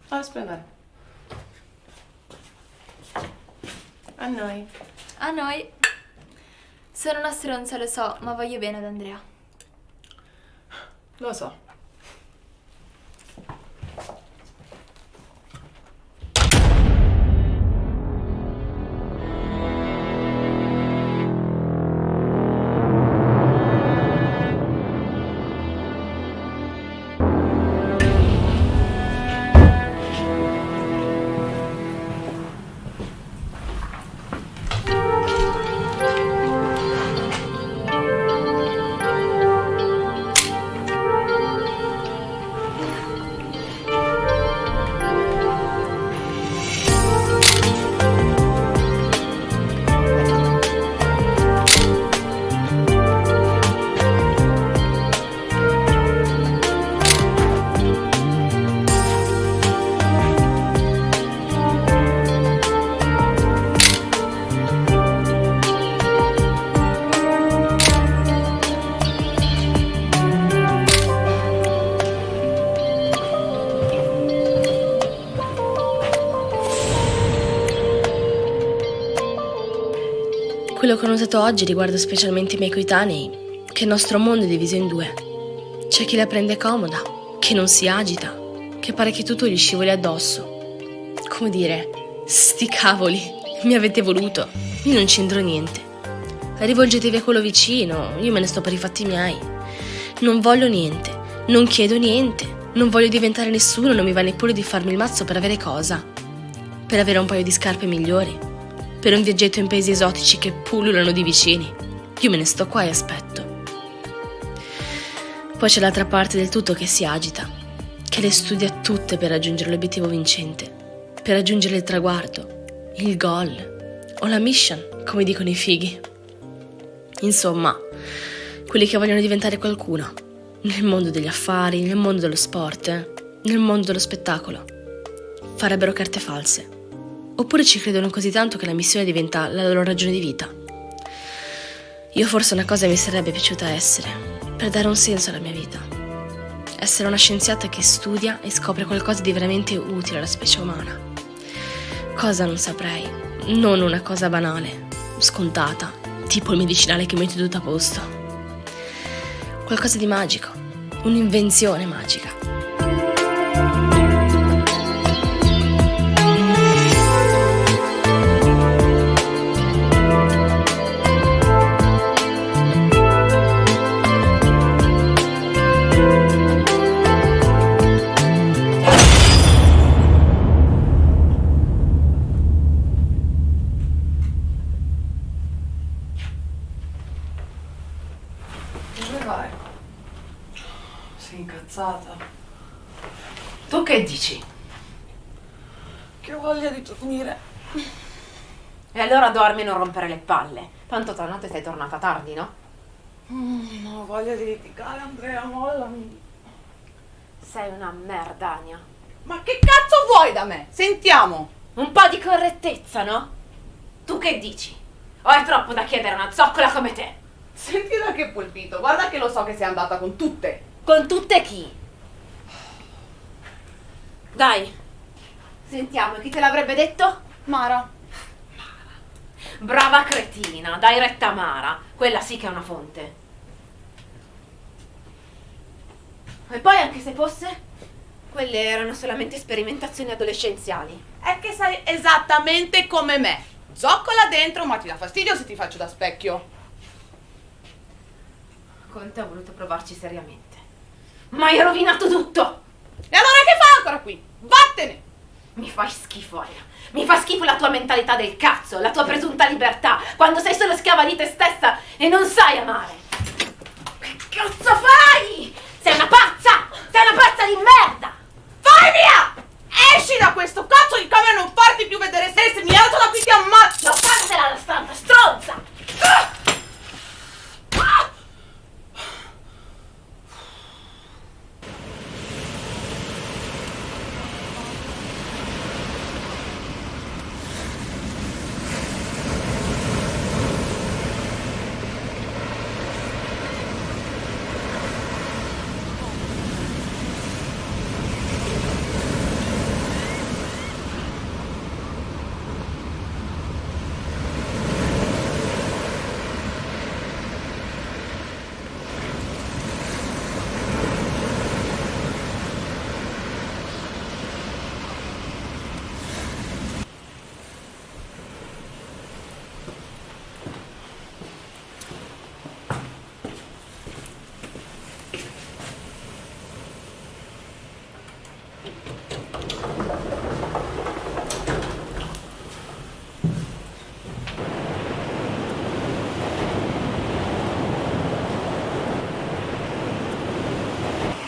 Aspetta. A noi. A noi. Sono una stronza, lo so, ma voglio bene ad Andrea. Lo so. Quello che ho notato oggi riguarda specialmente i miei coetanei, che il nostro mondo è diviso in 2. C'è chi la prende comoda, che non si agita, che pare che tutto gli scivoli addosso. Come dire, sti cavoli, mi avete voluto, io non c'entro niente. Rivolgetevi a quello vicino, io me ne sto per i fatti miei. Non voglio niente, non chiedo niente, non voglio diventare nessuno, non mi va neppure di farmi il mazzo per avere cosa? Per avere un paio di scarpe migliori? Per un viaggetto in paesi esotici che pullulano di vicini? Io me ne sto qua e aspetto. Poi c'è l'altra parte del tutto che si agita, che le studia tutte per raggiungere l'obiettivo vincente, per raggiungere il traguardo, il goal o la mission, come dicono i fighi. Insomma, quelli che vogliono diventare qualcuno, nel mondo degli affari, nel mondo dello sport, nel mondo dello spettacolo, farebbero carte false. Oppure ci credono così tanto che la missione diventa la loro ragione di vita. Io forse una cosa mi sarebbe piaciuta essere, per dare un senso alla mia vita. Essere una scienziata che studia e scopre qualcosa di veramente utile alla specie umana. Cosa non saprei, non una cosa banale, scontata, tipo il medicinale che mette tutto a posto. Qualcosa di magico, un'invenzione magica. Dove vai? Sei incazzata? Tu che dici? Che voglia di dormire. E allora dormi e non rompere le palle. Tanto stanotte sei tornata tardi, no? No, voglia di litigare, Andrea, mollami. Sei una merda, Ania. Ma che cazzo vuoi da me? Sentiamo! Un po' di correttezza, no? Tu che dici? O è troppo da chiedere a una zoccola come te? Senti da che pulpito, guarda che lo so che sei andata con tutte. Con tutte chi? Dai, sentiamo, chi te l'avrebbe detto? Mara. Brava cretina, dai retta a Mara. Quella sì che è una fonte. E poi anche se fosse, quelle erano solamente sperimentazioni adolescenziali. È che sei esattamente come me. Zoccola dentro, ma ti dà fastidio se ti faccio da specchio. Con te ho voluto provarci seriamente, ma hai rovinato tutto. E allora che fai ancora qui? Vattene! Mi fai schifo, Aria. Mi fa schifo la tua mentalità del cazzo, la tua presunta libertà, quando sei solo schiava di te stessa e non sai amare. Che cazzo fai? Sei una pazza! Sei una pazza di merda! Vai via! Esci da questo cazzo di camera e non farti più vedere se mi alzo da qui ti ammazzo! Passala alla stanza, stronza!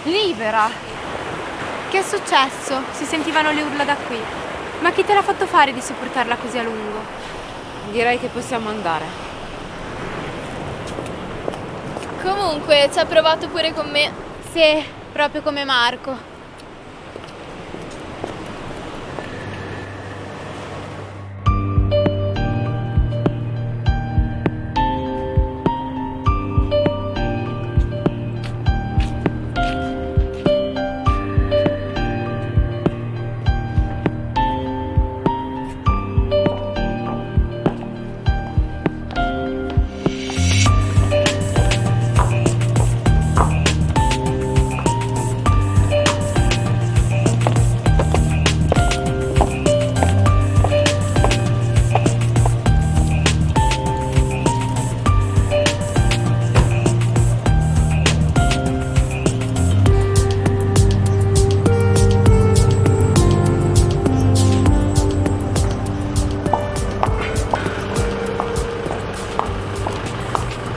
Libera! Che è successo? Si sentivano le urla da qui. Ma chi te l'ha fatto fare di sopportarla così a lungo? Direi che possiamo andare. Comunque, ci ha provato pure con me. Sì, proprio come Marco.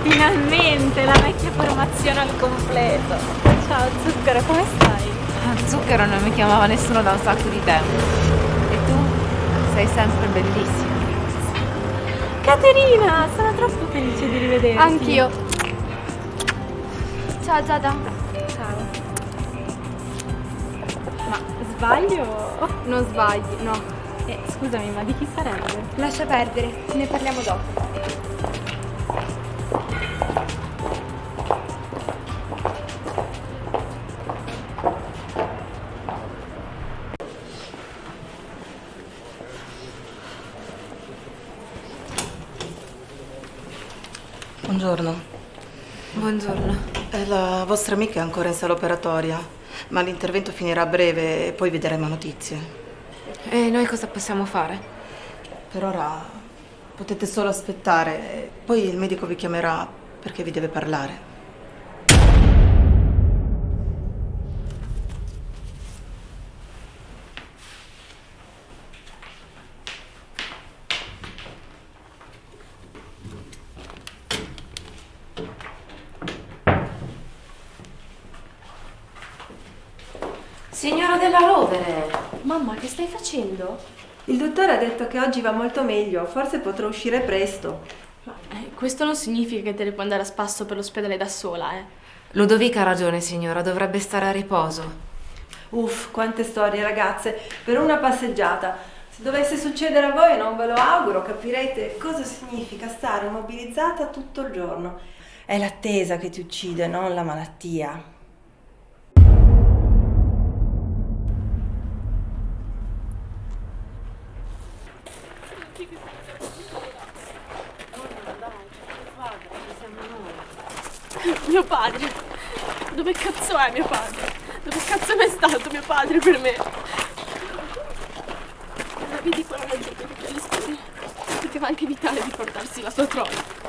Finalmente la vecchia formazione al completo. Ciao Zucchero, come stai? Zucchero non mi chiamava nessuno da un sacco di tempo. E tu sei sempre bellissima. Caterina, sono troppo felice di rivederti. Anch'io. Ciao Giada. Ciao. Ma sbaglio? Non sbagli, no. Scusami, ma di chi sarebbe? Lascia perdere, ne parliamo dopo. Buongiorno. Buongiorno. La vostra amica è ancora in sala operatoria, ma l'intervento finirà a breve e poi vi daremo notizie. E noi cosa possiamo fare? Per ora potete solo aspettare, poi il medico vi chiamerà perché vi deve parlare. Signora della Rovere! Mamma, che stai facendo? Il dottore ha detto che oggi va molto meglio, forse potrò uscire presto. Questo non significa che te ne puoi andare a spasso per l'ospedale da sola, Ludovica ha ragione, signora, dovrebbe stare a riposo. Uff, quante storie, ragazze, per una passeggiata. Se dovesse succedere a voi non ve lo auguro, capirete cosa significa stare immobilizzata tutto il giorno. È l'attesa che ti uccide, non la malattia. Mio padre! Dove cazzo è mio padre? Dove cazzo è mai stato mio padre per me? Ma vedi quella gente che alle spine? Poteva anche evitare di portarsi la sua trova.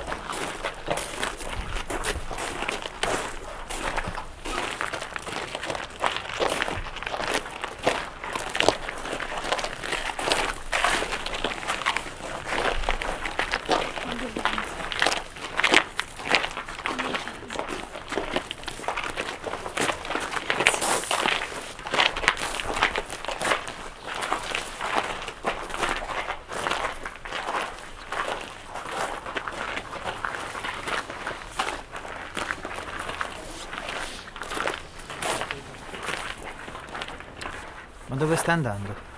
Ma dove sta andando?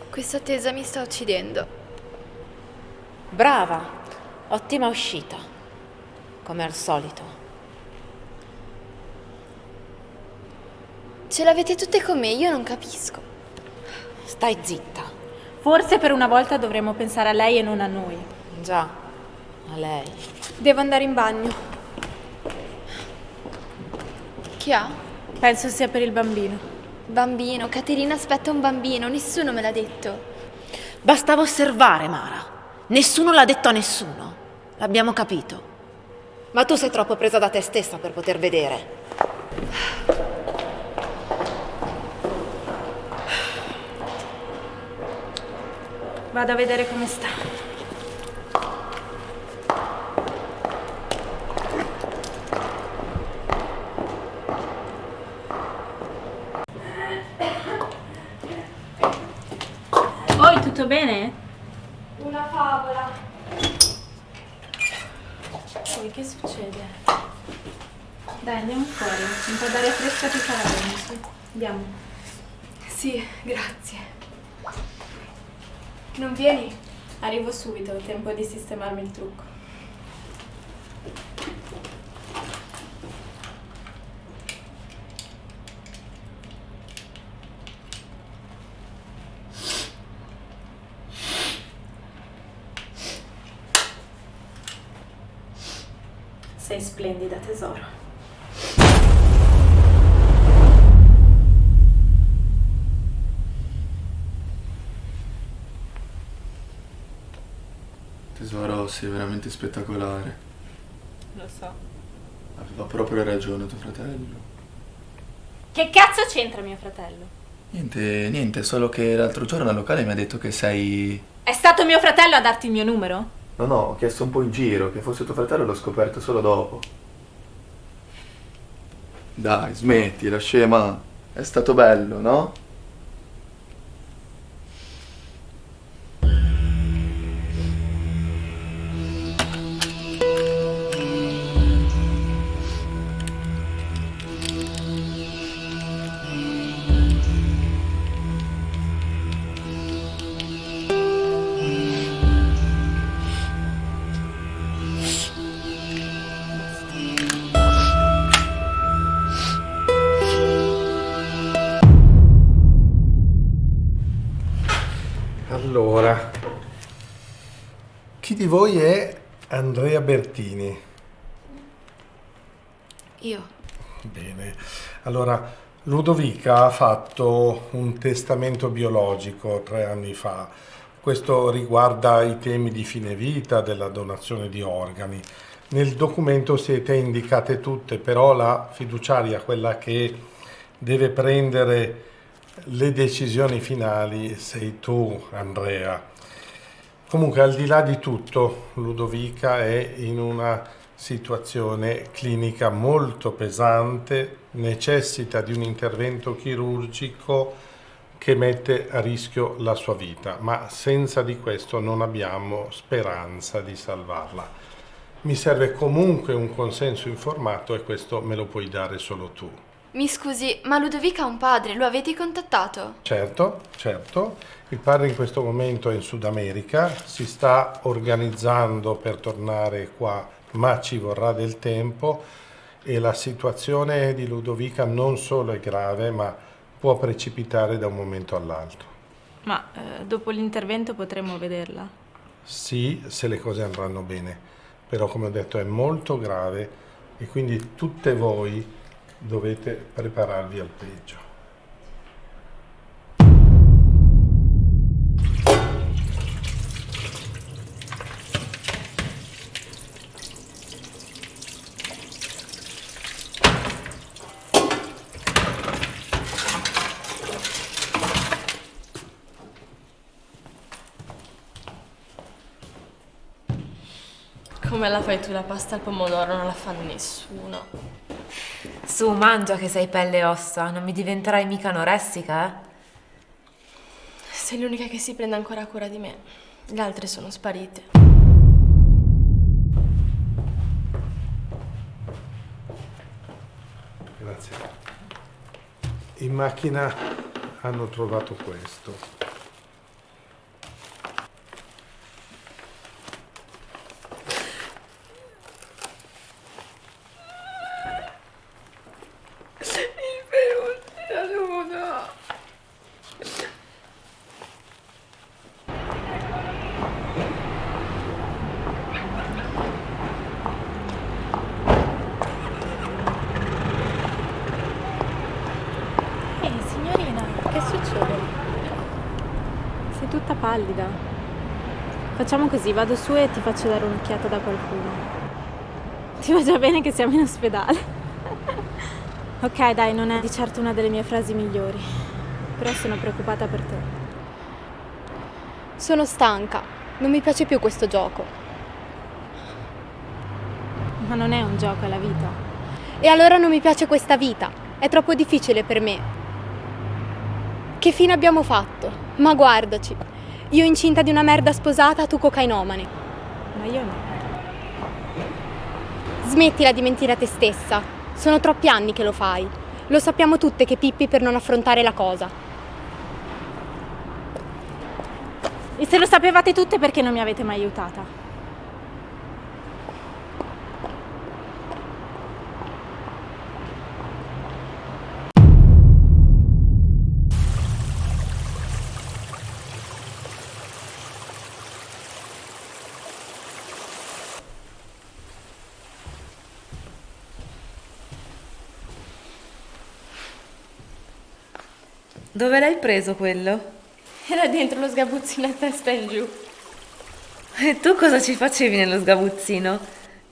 Questa attesa mi sta uccidendo. Brava, ottima uscita, come al solito. Ce l'avete tutte con me, io non capisco. Stai zitta. Forse per una volta dovremmo pensare a lei e non a noi. Già, a lei. Devo andare in bagno. Chi ha? Penso sia per il bambino. Bambino, Caterina aspetta un bambino, nessuno me l'ha detto. Bastava osservare, Mara. Nessuno l'ha detto a nessuno. L'abbiamo capito. Ma tu sei troppo presa da te stessa per poter vedere. Vado a vedere come sta. Oi, tutto bene? Una favola. Poi che succede? Dai, andiamo fuori. Un po' d'aria fresca ti farà bene, su. Andiamo. Sì, grazie. Non vieni? Arrivo subito, ho tempo di sistemarmi il trucco. Sei splendida, tesoro. Tesoro, sei veramente spettacolare. Lo so. Aveva proprio ragione tuo fratello. Che cazzo c'entra mio fratello? Niente, solo che l'altro giorno al locale mi ha detto che sei... È stato mio fratello a darti il mio numero? No, ho chiesto un po' in giro, che fosse tuo fratello l'ho scoperto solo dopo. Dai, smetti, la scema. È stato bello, no? Allora, chi di voi è Andrea Bertini? Io. Bene. Allora, Ludovica ha fatto un testamento biologico 3 anni fa. Questo riguarda i temi di fine vita, della donazione di organi. Nel documento siete indicate tutte, però la fiduciaria, quella che deve prendere le decisioni finali, sei tu, Andrea. Comunque, al di là di tutto, Ludovica è in una situazione clinica molto pesante, necessita di un intervento chirurgico che mette a rischio la sua vita, ma senza di questo non abbiamo speranza di salvarla. Mi serve comunque un consenso informato e questo me lo puoi dare solo tu. Mi scusi, ma Ludovica ha un padre, lo avete contattato? Certo. Il padre in questo momento è in Sud America, si sta organizzando per tornare qua, ma ci vorrà del tempo e la situazione di Ludovica non solo è grave, ma può precipitare da un momento all'altro. Ma dopo l'intervento potremmo vederla? Sì, se le cose andranno bene, però come ho detto è molto grave e quindi tutte voi dovete prepararvi al peggio. Come la fai tu la pasta al pomodoro? Non la fa nessuno. Su, mangia che sei pelle e ossa, non mi diventerai mica anoressica, eh? Sei l'unica che si prende ancora cura di me. Le altre sono sparite. Grazie. In macchina hanno trovato questo. Signorina, che succede? Sei tutta pallida. Facciamo così, vado su e ti faccio dare un'occhiata da qualcuno. Ti va già bene che siamo in ospedale. Ok, dai, non è di certo una delle mie frasi migliori, però sono preoccupata per te. Sono stanca, non mi piace più questo gioco. Ma non è un gioco, è la vita. E allora non mi piace questa vita, è troppo difficile per me. Che fine abbiamo fatto? Ma guardaci, io incinta di una merda sposata, tu cocainomane. Ma io no. Smettila di mentire a te stessa, sono troppi anni che lo fai. Lo sappiamo tutte che pippi per non affrontare la cosa. E se lo sapevate tutte, perché non mi avete mai aiutata? Dove l'hai preso quello? Era dentro lo sgabuzzino a testa in giù. E tu cosa ci facevi nello sgabuzzino?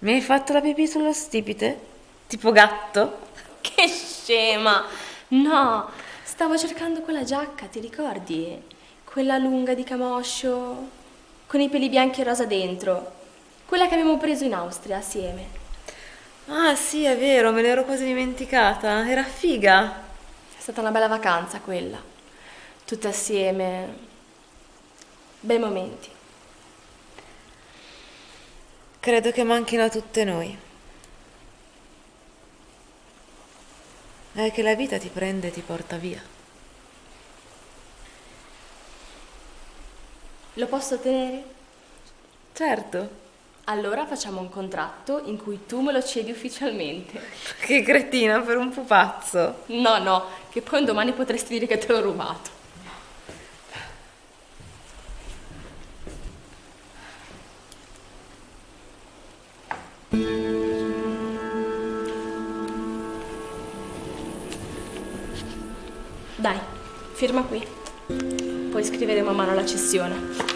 Mi hai fatto la pipì sullo stipite? Tipo gatto? Che scema! No, stavo cercando quella giacca, ti ricordi? Quella lunga di camoscio, con i peli bianchi e rosa dentro. Quella che abbiamo preso in Austria assieme. Ah sì, è vero, me l'ero quasi dimenticata. Era figa. È stata una bella vacanza quella. Tutte assieme. Bei momenti. Credo che manchino a tutte noi. È che la vita ti prende e ti porta via. Lo posso tenere? Certo. Allora facciamo un contratto in cui tu me lo cedi ufficialmente. Che cretina, per un pupazzo. No, che poi un domani potresti dire che te l'ho rubato. Dai, firma qui. Poi scriveremo a mano la cessione.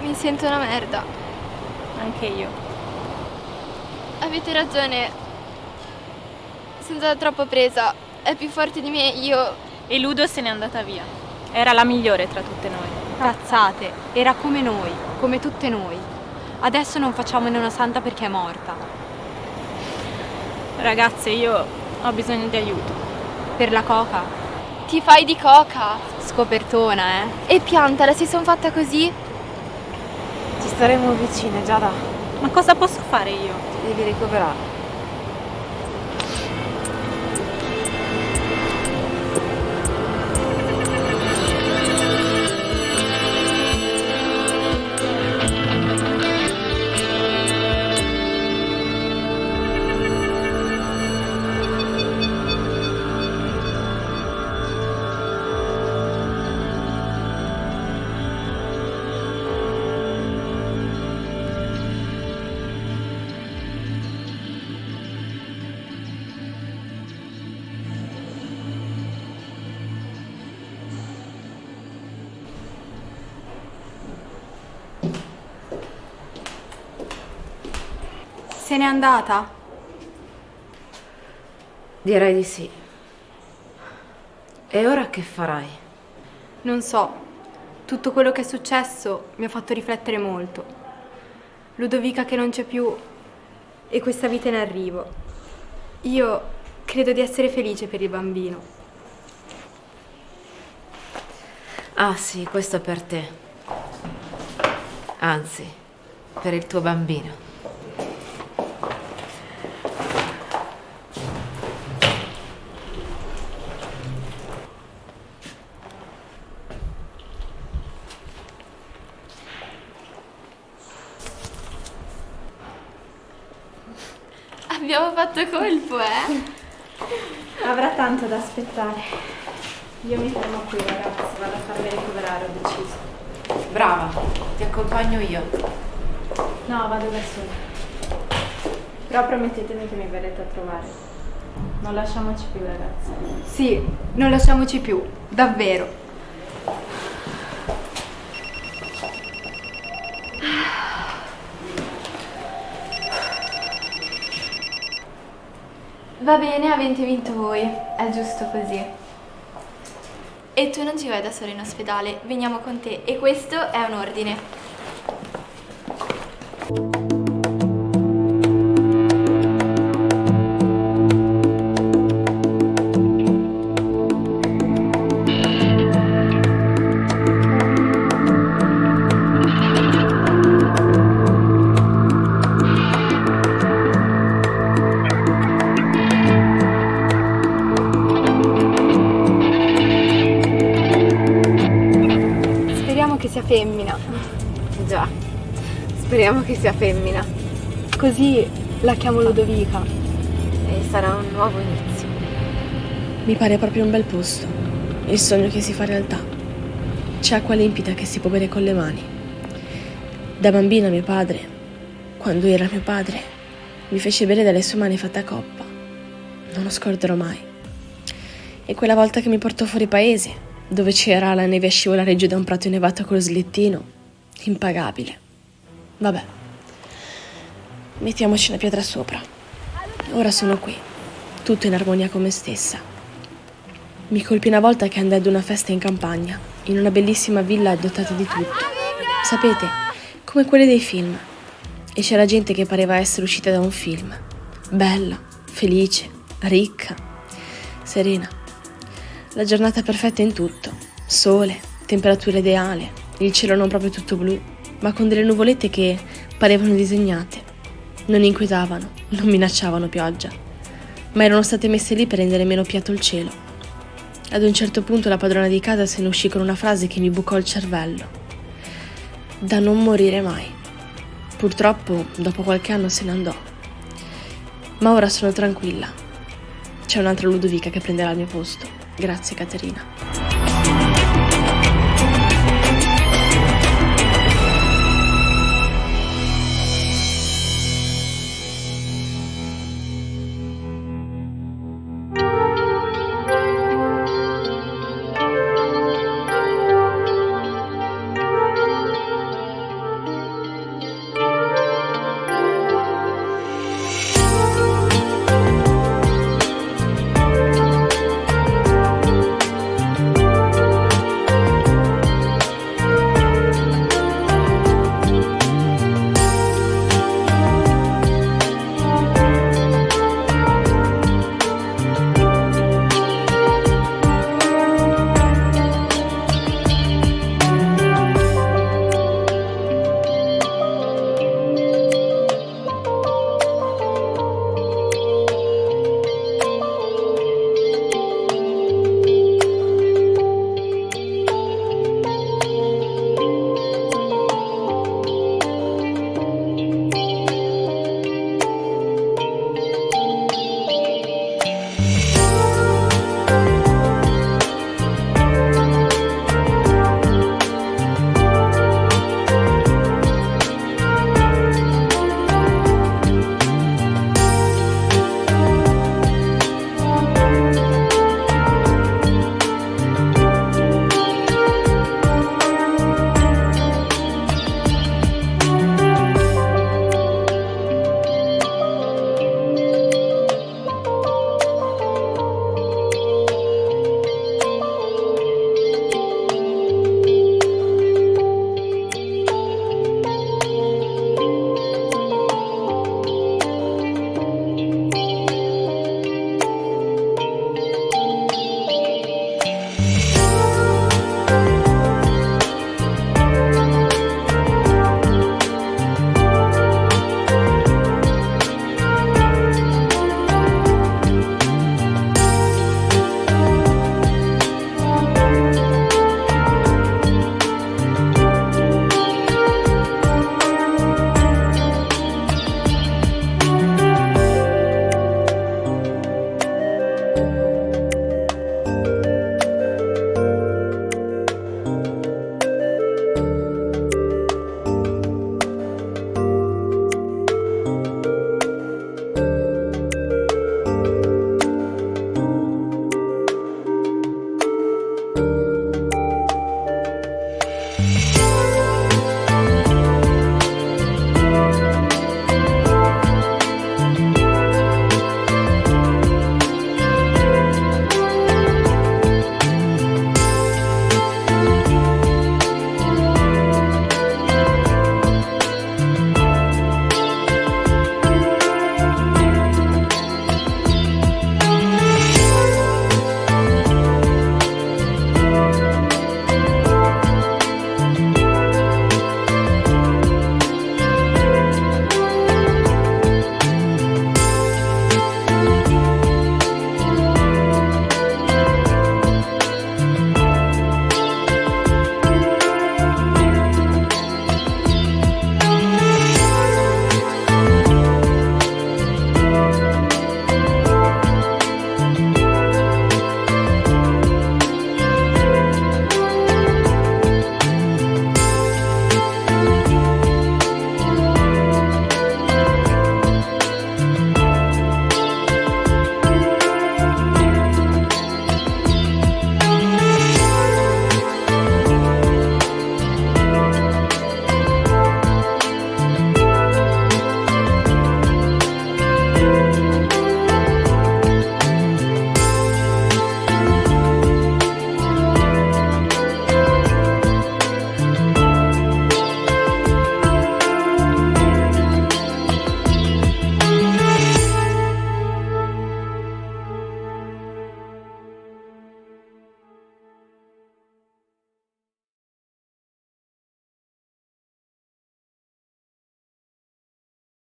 Mi sento una merda. Anche io. Avete ragione. Sono stata troppo presa. È più forte di me, io... E Ludo se n'è andata via. Era la migliore tra tutte noi. Cazzate, era come noi, come tutte noi. Adesso non facciamone una santa perché è morta. Ragazze, io ho bisogno di aiuto. Per la coca? Ti fai di coca? Scopertona, E piantala, si son fatta così? Ci staremo vicine, Giada. Ma cosa posso fare io? Ti devi ricoverare. Se n'è andata? Direi di sì. E ora che farai? Non so. Tutto quello che è successo mi ha fatto riflettere molto. Ludovica che non c'è più e questa vita in arrivo. Io credo di essere felice per il bambino. Ah sì, questo per te. Anzi, per il tuo bambino. Abbiamo fatto colpo, Avrà tanto da aspettare. Io mi fermo qui, ragazzi, vado a farmi ricoverare, ho deciso. Brava, ti accompagno io. No, vado da sola. Però promettetemi che mi verrete a trovare. Non lasciamoci più, ragazzi. Sì, non lasciamoci più, davvero. Va bene, avete vinto voi, è giusto così. E tu non ci vai da sola in ospedale, veniamo con te e questo è un ordine. Che sia femmina. Già, speriamo che sia femmina. Così la chiamo Ludovica. E sarà un nuovo inizio. Mi pare proprio un bel posto. Il sogno che si fa realtà. C'è acqua limpida che si può bere con le mani. Da bambina mio padre, quando era mio padre, mi fece bere dalle sue mani fatte a coppa. Non lo scorderò mai. E quella volta che mi portò fuori paese, dove c'era la neve a scivolare giù da un prato innevato col slittino, impagabile. Vabbè, mettiamoci una pietra sopra. Ora sono qui, tutto in armonia con me stessa. Mi colpì una volta che andai ad una festa in campagna, in una bellissima villa dotata di tutto. Sapete, come quelle dei film. E c'era gente che pareva essere uscita da un film. Bella, felice, ricca, serena. La giornata perfetta in tutto. Sole, temperatura ideale, il cielo non proprio tutto blu, ma con delle nuvolette che parevano disegnate. Non inquietavano, non minacciavano pioggia, ma erano state messe lì per rendere meno piatto il cielo. Ad un certo punto la padrona di casa se ne uscì con una frase che mi bucò il cervello. Da non morire mai. Purtroppo, dopo qualche anno se ne andò. Ma ora sono tranquilla. C'è un'altra Ludovica che prenderà il mio posto. Grazie, Caterina.